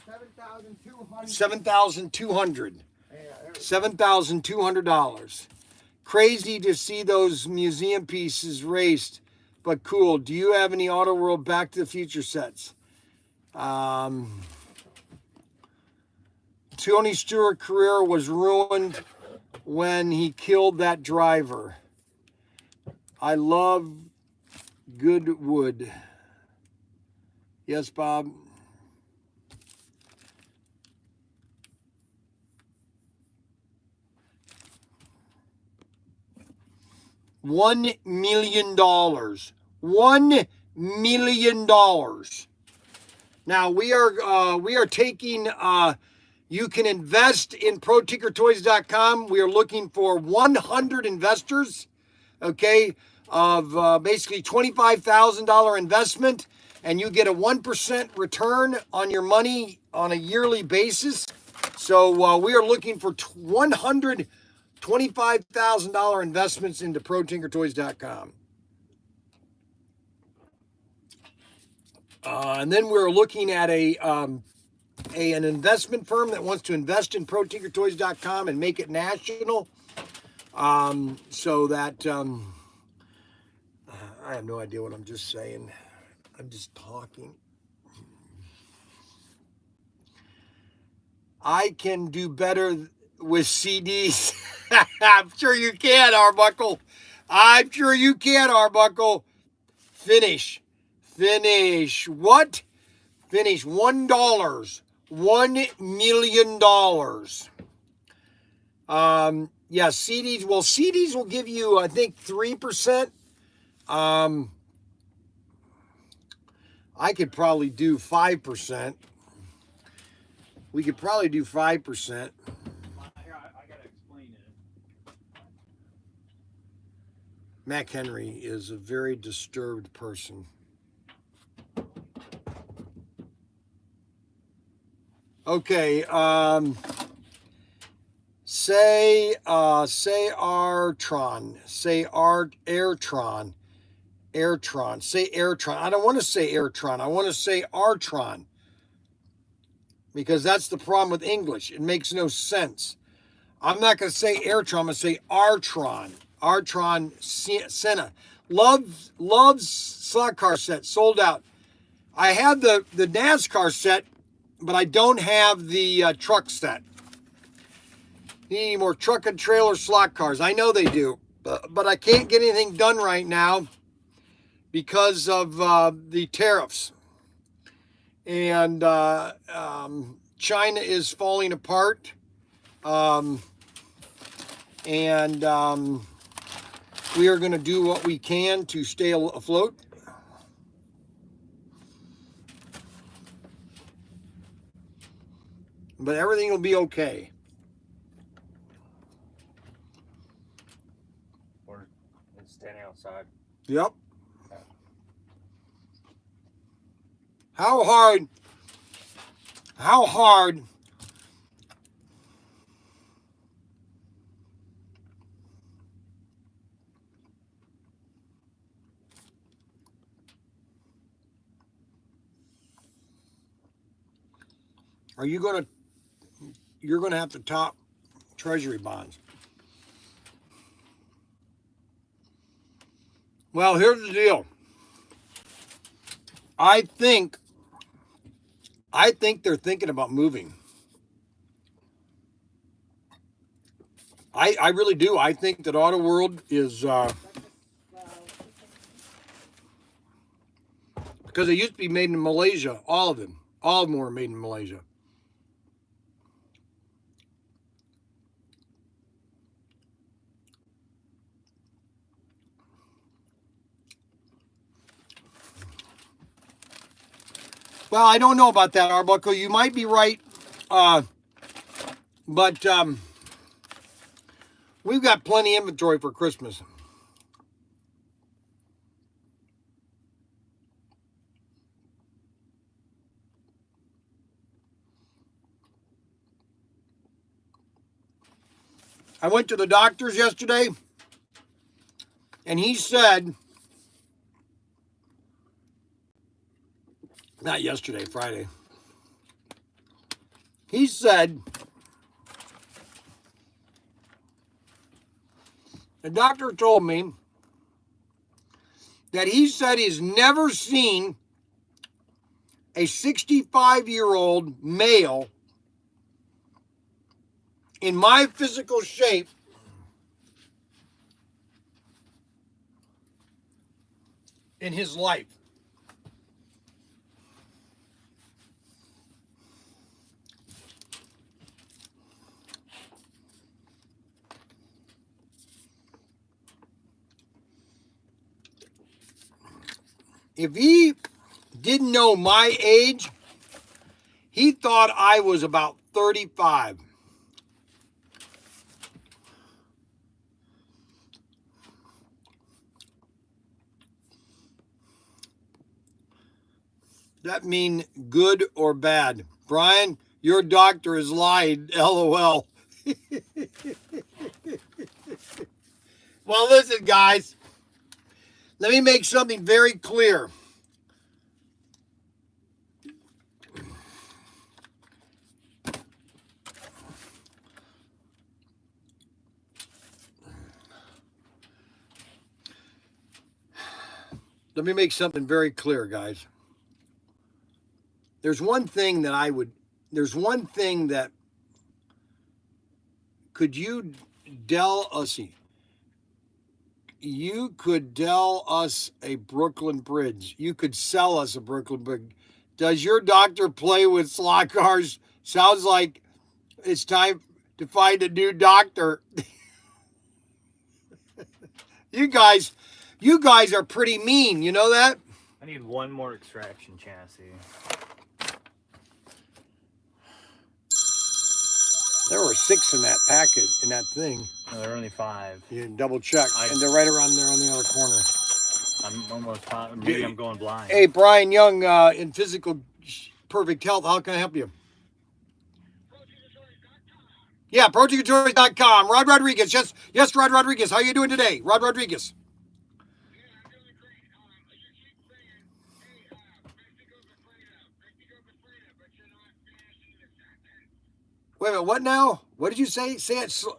[SPEAKER 6] 7,200.
[SPEAKER 1] 7,200.
[SPEAKER 6] Yeah, there-
[SPEAKER 1] $7,200. Crazy to see those museum pieces raced, but cool. Do you have any Auto World Back to the Future sets? Tony Stewart career was ruined when he killed that driver. I love Goodwood. Yes, Bob. $1 million. $1 million. Now we are taking. You can invest in ProTinkerToys.com. We are looking for 100 investors. Okay, of basically $25,000 investment, and you get a 1% return on your money on a yearly basis. So we are looking for 100 $25,000 investments into ProTinkerToys.com. And then we're looking at an investment firm that wants to invest in ProTinkerToys.com and make it national. So that I have no idea what I'm just saying. I'm just talking. I can do better with CDs. I'm sure you can, Arbuckle. I'm sure you can, Arbuckle. Finish. What? Finish $1. $1 million. Yeah, CDs. Well, CDs will give you, I think, 3%. I could probably do 5%. We could probably do 5%.
[SPEAKER 2] Here, I gotta explain it.
[SPEAKER 1] Mac Henry is a very disturbed person. Okay, say Artron. Say Airtron. Airtron. Say Airtron. I don't want to say Airtron. I want to say Artron. Because that's the problem with English. It makes no sense. I'm not going to say Airtron. I'm going to say Artron. Artron Senna. Loves slot car set. Sold out. I have the NASCAR set, but I don't have the truck set. Need any more truck and trailer slot cars? I know they do. But I can't get anything done right now because of the tariffs. And China is falling apart. And we are going to do what we can to stay afloat. But everything will be okay.
[SPEAKER 2] We're standing outside.
[SPEAKER 1] Yep. How hard are you going to, you're going to have to top treasury bonds. Well, here's the deal. I think they're thinking about moving. I really do. I think that Auto World is because they used to be made in Malaysia. All of them were made in Malaysia. Well, I don't know about that, Arbuckle. You might be right, but we've got plenty of inventory for Christmas. I went to the doctor's yesterday, And he said, not yesterday, Friday. He said, the doctor told me that he said he's never seen a 65-year-old male in my physical shape in his life. If he didn't know my age, he thought I was about 35. That mean good or bad? Brian, your doctor has lied. LOL. Well, listen, guys. Let me make something very clear. Let me make something very clear, guys. There's one thing that could you tell us? You could tell us a Brooklyn Bridge. You could sell us a Brooklyn Bridge. Does your doctor play with slot cars? Sounds like it's time to find a new doctor. You guys are pretty mean. You know that?
[SPEAKER 2] I need one more extraction chassis.
[SPEAKER 1] There were 6 in that packet, in that thing.
[SPEAKER 2] No, there are only 5.
[SPEAKER 1] You double check, and they're right around there on the other corner.
[SPEAKER 2] I'm almost positive. Maybe I'm going blind.
[SPEAKER 1] Hey, Brian Young, in physical perfect health, how can I help you? Yeah, ProTinkerToys.com. Rod Rodriguez. Yes, Rod Rodriguez. How you doing today? Rod Rodriguez. Wait a minute, what now? What did you say? Say it slow.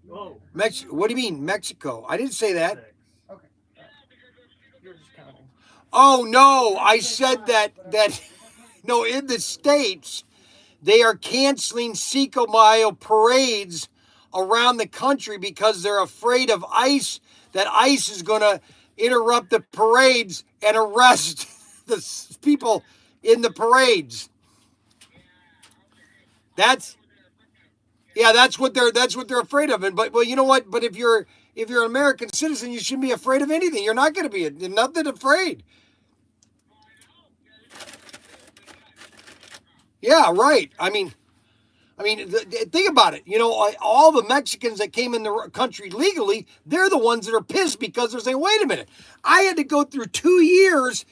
[SPEAKER 2] Whoa.
[SPEAKER 1] What do you mean, Mexico? I didn't say that.
[SPEAKER 6] Okay. You're just counting.
[SPEAKER 1] Oh, no, I said that no, in the States, they are canceling Cinco de Mayo parades around the country because they're afraid of ICE, that ICE is going to interrupt the parades and arrest the people in the parades. That's what they're afraid of. And but you know what? But if you're an American citizen, you shouldn't be afraid of anything. You're not going to be nothing afraid. Yeah, right. I mean, think about it. You know, all the Mexicans that came in the country legally, they're the ones that are pissed because they're saying, "Wait a minute, I had to go through 2 years,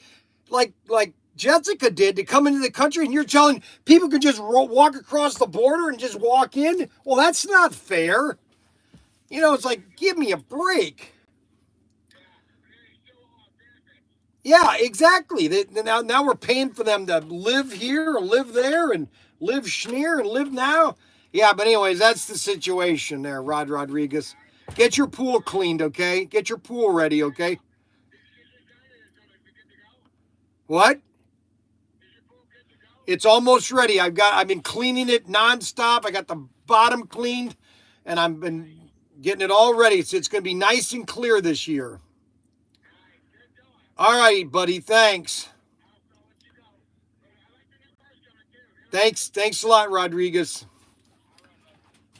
[SPEAKER 1] like Jessica did, to come into the country, and you're telling people could just walk across the border and just walk in? Well, that's not fair. You know, it's like, give me a break." Yeah, exactly. Now we're paying for them to live here or live there and live schneer and live now. Yeah, but anyways, that's the situation there, Rod Rodriguez. Get your pool cleaned, okay? Get your pool ready, okay? What? It's almost ready. I've been cleaning it nonstop. I got the bottom cleaned, and I've been getting it all ready. So it's going to be nice and clear this year. All right, buddy. Thanks. Thanks a lot, Rodriguez.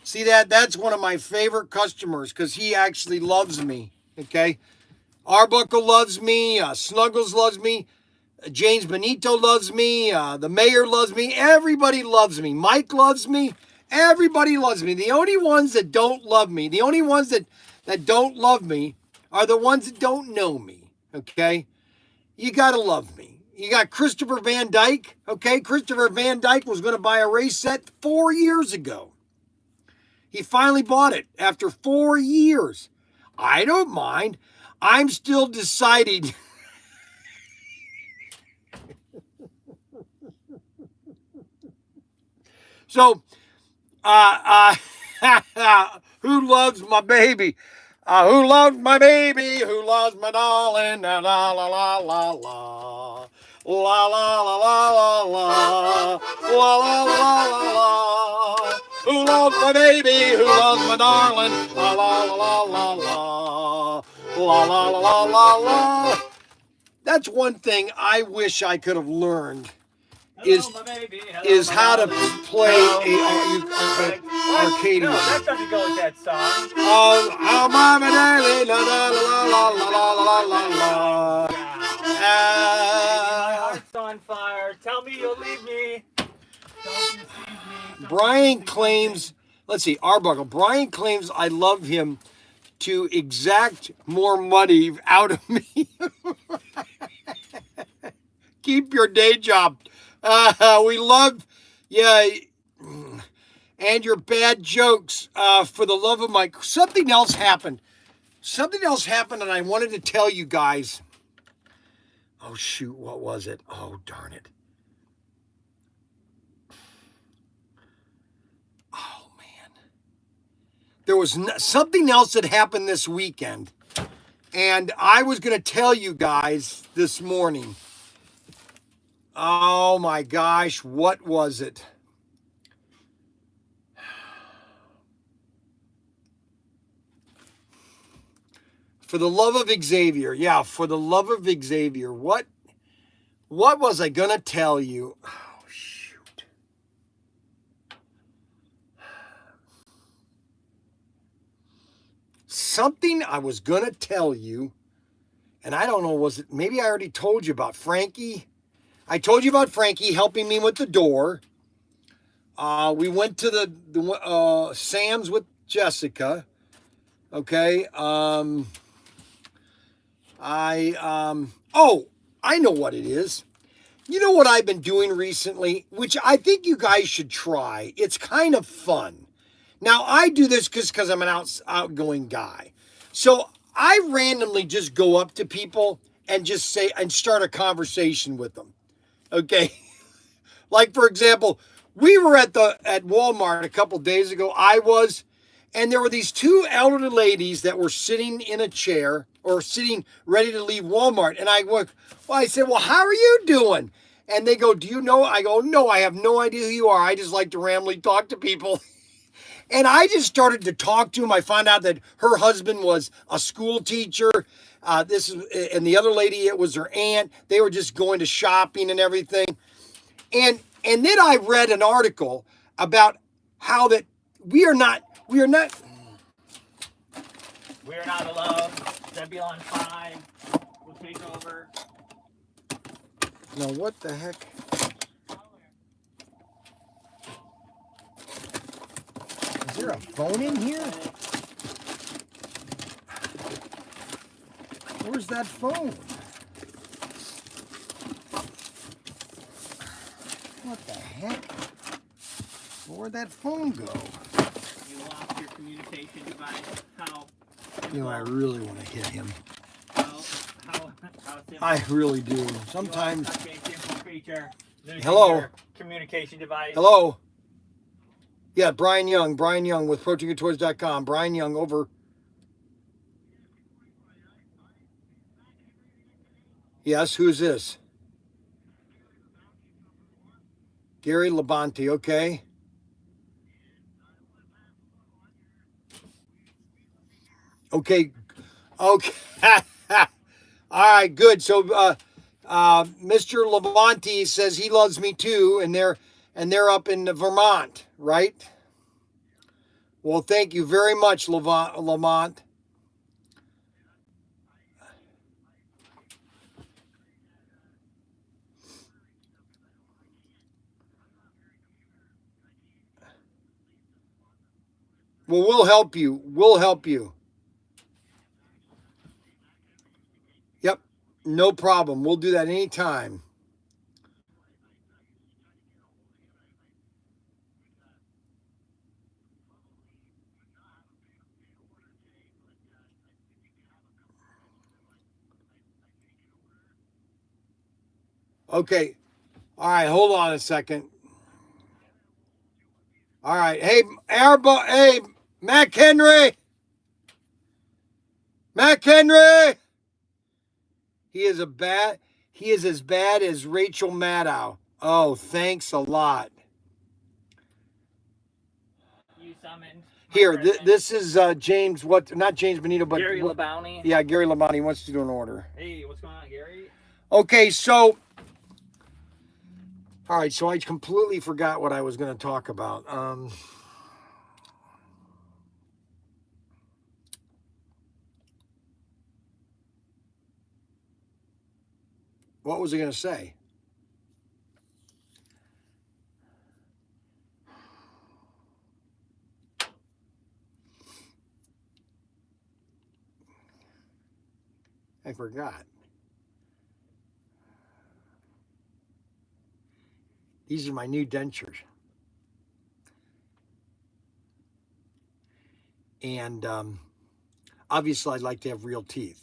[SPEAKER 1] See that's one of my favorite customers because he actually loves me. Okay, Arbuckle loves me. Snuggles loves me. James Benito loves me. The mayor loves me. Everybody loves me. Mike loves me. Everybody loves me. The only ones that don't love me, the only ones that don't love me are the ones that don't know me. Okay, you gotta love me. You got Christopher Van Dyke. Okay, Christopher Van Dyke was going to buy a race set 4 years ago. He finally bought it after 4 years. I don't mind. I'm still deciding. So, who loves my baby? Who loves my baby? Who loves my darling? La la la la la la. La la la la la la. La la la la la. Who loves my baby? Who loves my darling? La la la la la la. La la la la la la. That's one thing I wish I could have learned.
[SPEAKER 5] Hello, my baby. Hello,
[SPEAKER 1] Is
[SPEAKER 5] my
[SPEAKER 1] how to
[SPEAKER 5] darling.
[SPEAKER 1] play
[SPEAKER 5] Hello.
[SPEAKER 1] a arcade.
[SPEAKER 5] No, that doesn't go with that song.
[SPEAKER 1] Oh, my darling, la la la la la la la la la.
[SPEAKER 5] My heart's on fire. Tell me you'll leave me. Don't you leave me.
[SPEAKER 1] Brian claims, let's see, Arbuckle. Brian claims I love him to exact more money out of me. Keep your day job. We love, yeah, and your bad jokes. For the love of Mike, something else happened. Something else happened, and I wanted to tell you guys. Oh shoot, what was it? Oh darn it. Oh man. There was something else that happened this weekend, and I was going to tell you guys this morning. Oh my gosh, what was it? For the love of Xavier. Yeah, for the love of Xavier. What was I going to tell you? Oh, shoot. Something I was going to tell you, and I don't know, was it, maybe I already told you about Frankie. I told you about Frankie helping me with the door. We went to the Sam's with Jessica. Okay. I know what it is. You know what I've been doing recently, which I think you guys should try. It's kind of fun. Now, I do this because I'm an outgoing guy. So I randomly just go up to people and just say, and start a conversation with them. Okay. Like, for example, we were at Walmart a couple days ago. And there were these two elderly ladies that were sitting in a chair or sitting ready to leave Walmart. And I said, well, how are you doing? And they go, do you know? I go, no, I have no idea who you are. I just like to randomly talk to people. And I just started to talk to him. I found out that her husband was a school teacher. And the other lady, it was her aunt. They were just going to shopping and everything. And then I read an article about how that we are not
[SPEAKER 5] alone. Zebulon 5 will take over.
[SPEAKER 1] No, what the heck? Is there a phone in here? Where's that phone? What the heck? Where'd that phone go?
[SPEAKER 5] You lost your communication device. How?
[SPEAKER 1] You know, I really want to hit him.
[SPEAKER 5] How simple?
[SPEAKER 1] I really do. Sometimes.
[SPEAKER 5] You are such a simple creature. Losing
[SPEAKER 1] Hello?
[SPEAKER 5] your communication device.
[SPEAKER 1] Hello? Yeah, Bryan Young with ProTinkerToys.com. Bryan Young, over. Yes, who's this? Gary Labonte, okay. Okay. All right, good. So Mr. Labonte says he loves me too, and they're up in Vermont, right? Well, thank you very much, Lamont. Well, we'll help you. We'll help you. Yep, no problem. We'll do that anytime. Okay. All right, hold on a second. All right. Hey, hey, Mac Henry. Mac Henry. He is as bad as Rachel Maddow. Oh, thanks a lot.
[SPEAKER 5] You summoned.
[SPEAKER 1] Here, this is James, not James Benito, but
[SPEAKER 5] Gary Labounty.
[SPEAKER 1] Yeah, Gary Labounty wants to do an order.
[SPEAKER 5] Hey, what's going on, Gary?
[SPEAKER 1] Okay, so, all right, so I completely forgot what I was going to talk about. What was I going to say? I forgot. These are my new dentures. And obviously, I'd like to have real teeth.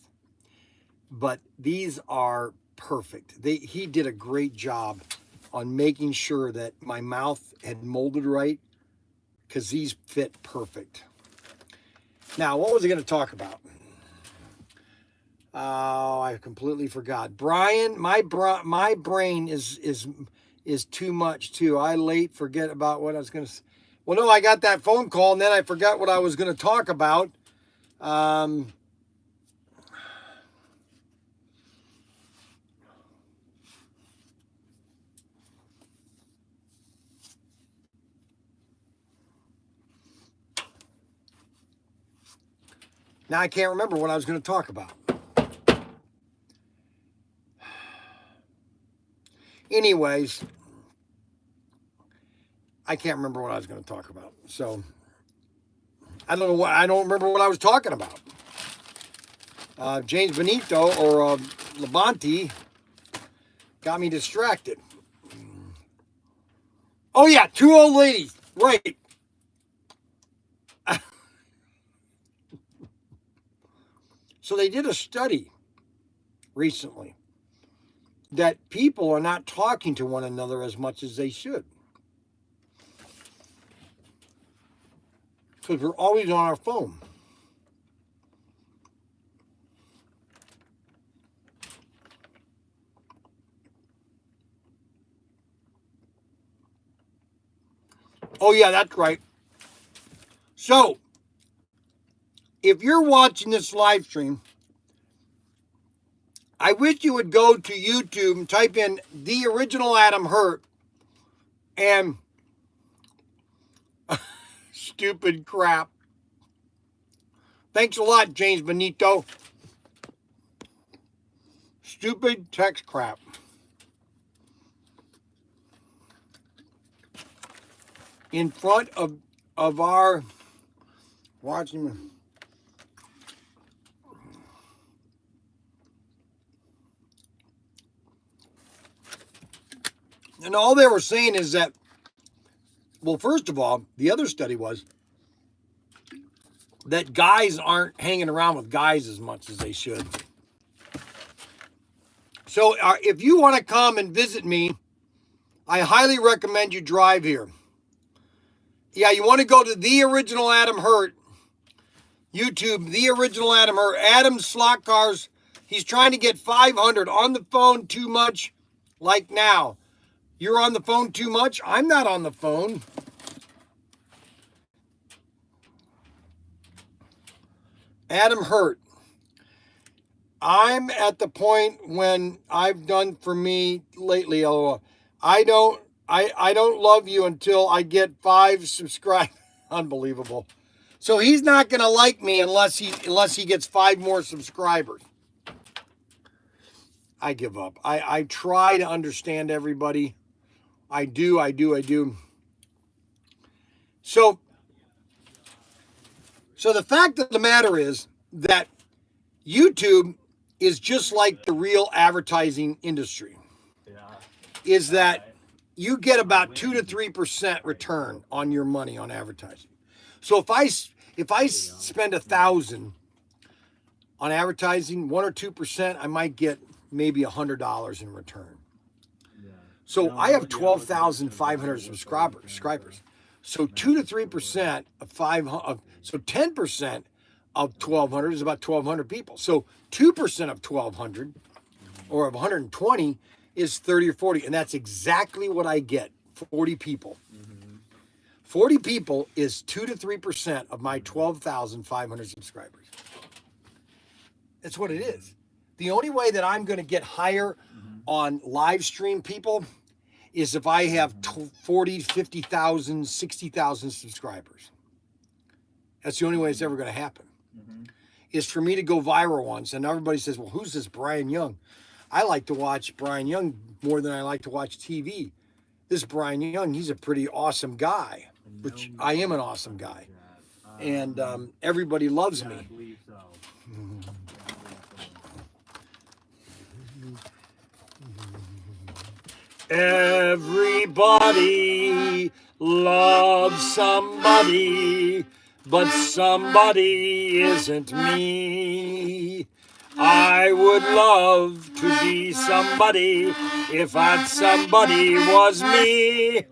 [SPEAKER 1] But these are perfect. He did a great job on making sure that my mouth had molded right, because these fit perfect. Now, what was I going to talk about? Oh, I completely forgot. Bryan, my brain is too much too. I late forget about what I was going to. Well, no, I got that phone call and then I forgot what I was going to talk about. Now I can't remember what I was going to talk about. Anyways, I can't remember what I was going to talk about. So I don't remember what I was talking about. James Benito or Labounty got me distracted. Oh yeah, two old ladies, right? So they did a study recently that people are not talking to one another as much as they should. Because we're always on our phone. Oh yeah, that's right. So, if you're watching this live stream, I wish you would go to YouTube and type in the original Adam Hurt and stupid crap. Thanks a lot, James Benito. Stupid text crap. In front of our watching. And all they were saying is that, well, first of all, the other study was that guys aren't hanging around with guys as much as they should. So if you want to come and visit me, I highly recommend you drive here. Yeah, you want to go to The Original Adam Hurt, YouTube, The Original Adam Hurt, Adam Slot Cars. He's trying to get 500 on the phone too much, like now. You're on the phone too much? I'm not on the phone. Adam Hurt. I'm at the point when I've done for me lately, I don't love you until I get 5 subscribers. Unbelievable. So he's not going to like me unless he gets 5 more subscribers. I give up. I try to understand everybody. I do. So the fact of the matter is that YouTube is just like the real advertising industry. Is that you get about 2 to 3% return on your money on advertising. So if I spend $1,000 on advertising, 1 or 2%, I might get maybe $100 in return. So I have 12,500 subscribers. So 2 to 3% of 500, so 10% of 1,200 is about 1,200 people. So 2% of 1,200 or of 120 is 30 or 40. And that's exactly what I get, 40 people. 40 people is 2 to 3% of my 12,500 subscribers. That's what it is. The only way that I'm going to get higher on live stream people is if I have 40, 50,000, 60,000 subscribers. That's the only way it's ever going to happen. Is for me to go viral once, and everybody says, well, who's this Bryan Young? I like to watch Bryan Young more than I like to watch TV. This Bryan Young, he's a pretty awesome guy, which I am an awesome guy. And everybody loves me.
[SPEAKER 2] I believe so.
[SPEAKER 1] Everybody loves somebody, but somebody isn't me. I would love to be somebody if that somebody was me.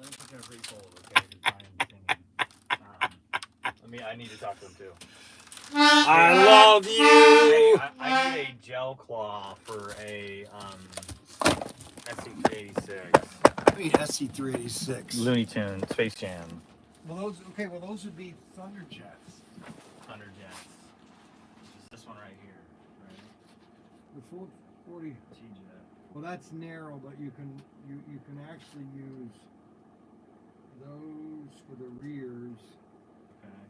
[SPEAKER 2] I need to talk to him too.
[SPEAKER 1] I love
[SPEAKER 2] Hey,
[SPEAKER 1] you.
[SPEAKER 2] I need a gel claw for a SC86.
[SPEAKER 1] I mean, SC386.
[SPEAKER 2] Looney Tunes, Space Jam,
[SPEAKER 1] Well, those would be Thunder Jets.
[SPEAKER 2] Thunder Jets. Just this one right here, right?
[SPEAKER 1] The 440.
[SPEAKER 2] G-Jet.
[SPEAKER 1] Well, that's narrow, but you can actually use those for the rears
[SPEAKER 2] Okay.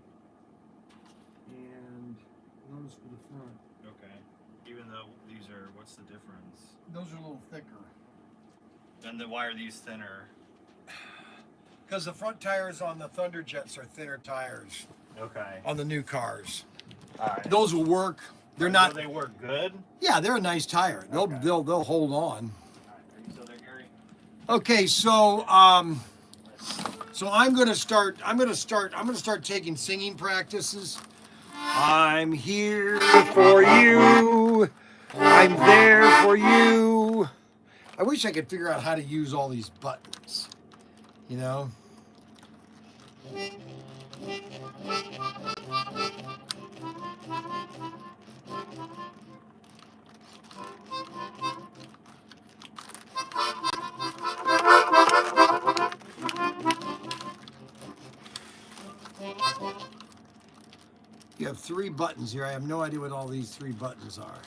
[SPEAKER 1] and those for the front.
[SPEAKER 2] Okay. Even though these are, what's the difference?
[SPEAKER 1] Those are a little thicker.
[SPEAKER 2] Then why are these thinner?
[SPEAKER 1] Because the front tires on the Thunder Jets are thinner tires
[SPEAKER 2] Okay.
[SPEAKER 1] on the new cars.
[SPEAKER 2] All right.
[SPEAKER 1] Those will work. They're
[SPEAKER 2] So
[SPEAKER 1] not.
[SPEAKER 2] they work good.
[SPEAKER 1] Yeah, they're a nice tire. They'll
[SPEAKER 2] Okay.
[SPEAKER 1] they'll hold on.
[SPEAKER 2] All right. Are you still there, Gary?
[SPEAKER 1] Okay, so I'm gonna start taking singing practices. I'm here for you. I'm there for you. I wish I could figure out how to use all these buttons. You know? You have 3 buttons here. I have no idea what all these 3 buttons are.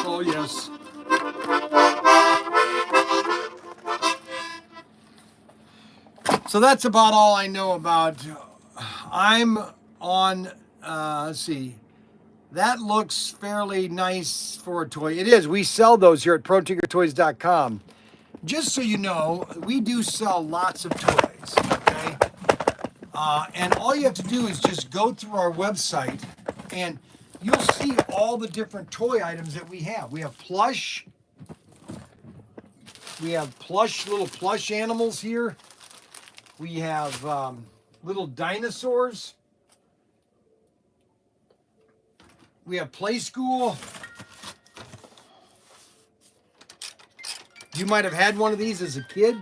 [SPEAKER 1] Oh, yes. So that's about all I know about. I'm on, let's see. That looks fairly nice for a toy. It is. We sell those here at ProTinkerToys.com. Just so you know, we do sell lots of toys, okay? And all you have to do is just go through our website and you'll see all the different toy items that we have. We have plush. We have little plush animals here. We have little dinosaurs. We have Play School. You might have had one of these as a kid.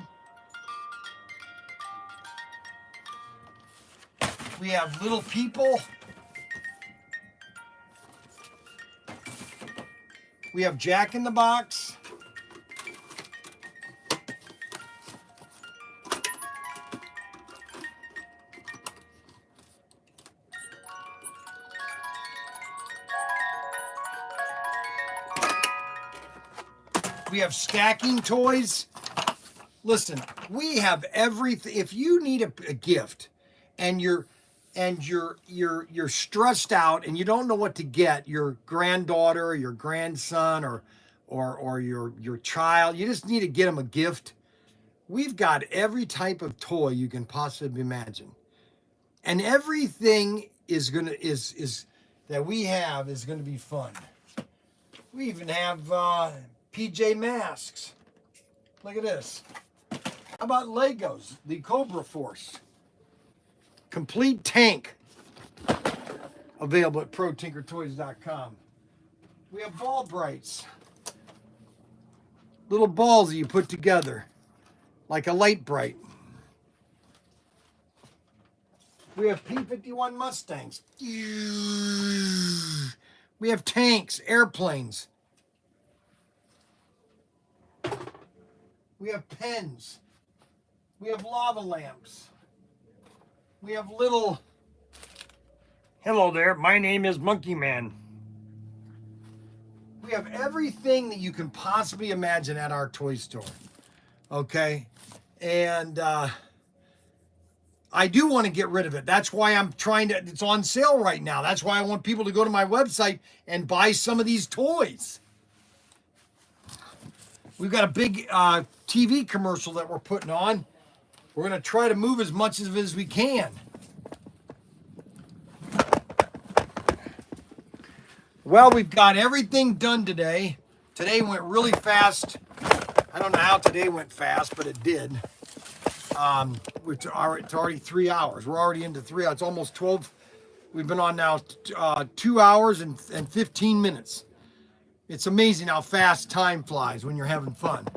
[SPEAKER 1] We have Little People. We have Jack in the Box. We have stacking toys. Listen, we have everything. If you need a gift and you're stressed out and you don't know what to get your granddaughter or your grandson or your child, you just need to get them a gift. We've got every type of toy you can possibly imagine. And everything is that we have is gonna be fun. We even have PJ Masks. Look at this. How about Legos? The Cobra Force. Complete tank. available at ProTinkerToys.com. We have ball brights. Little balls that you put together like a light bright. We have P-51 Mustangs. We have tanks, airplanes. We have pens. We have lava lamps. We have little... Hello there, my name is Monkey Man. We have everything that you can possibly imagine at our toy store. Okay? And I do want to get rid of it. That's why I'm trying to, it's on sale right now. That's why I want people to go to my website and buy some of these toys. We've got a big TV commercial that we're putting on. We're going to try to move as much of it as we can. Well, we've got everything done today. Today went really fast. I don't know how today went fast, but it did. It's already 3 hours. We're already into 3 hours. It's almost 12. We've been on now 2 hours and 15 minutes. It's amazing how fast time flies when you're having fun.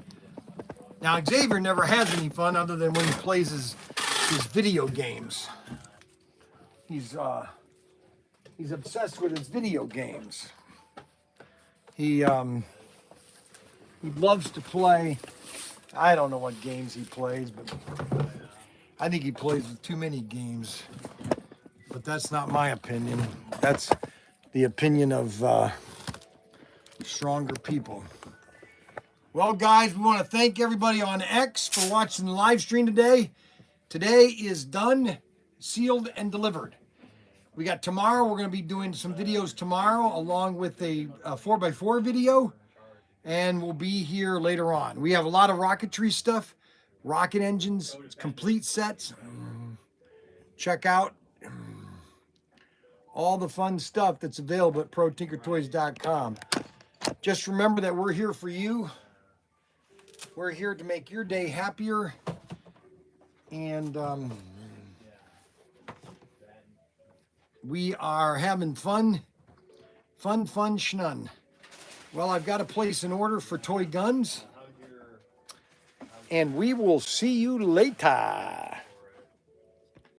[SPEAKER 1] Now, Xavier never has any fun other than when he plays his video games. He's obsessed with his video games. He loves to play. I don't know what games he plays, but I think he plays with too many games. But that's not my opinion. That's the opinion of stronger people. Well, guys, we want to thank everybody on X for watching the live stream today. Today is done, sealed, and delivered. We got tomorrow. We're going to be doing some videos tomorrow along with a 4x4 video. And we'll be here later on. We have a lot of rocketry stuff, rocket engines, complete sets. Check out all the fun stuff that's available at ProTinkerToys.com. Just remember that we're here for you. We're here to make your day happier. And we are having fun. Fun schnun. Well, I've got to place an order for toy guns. And we will see you later.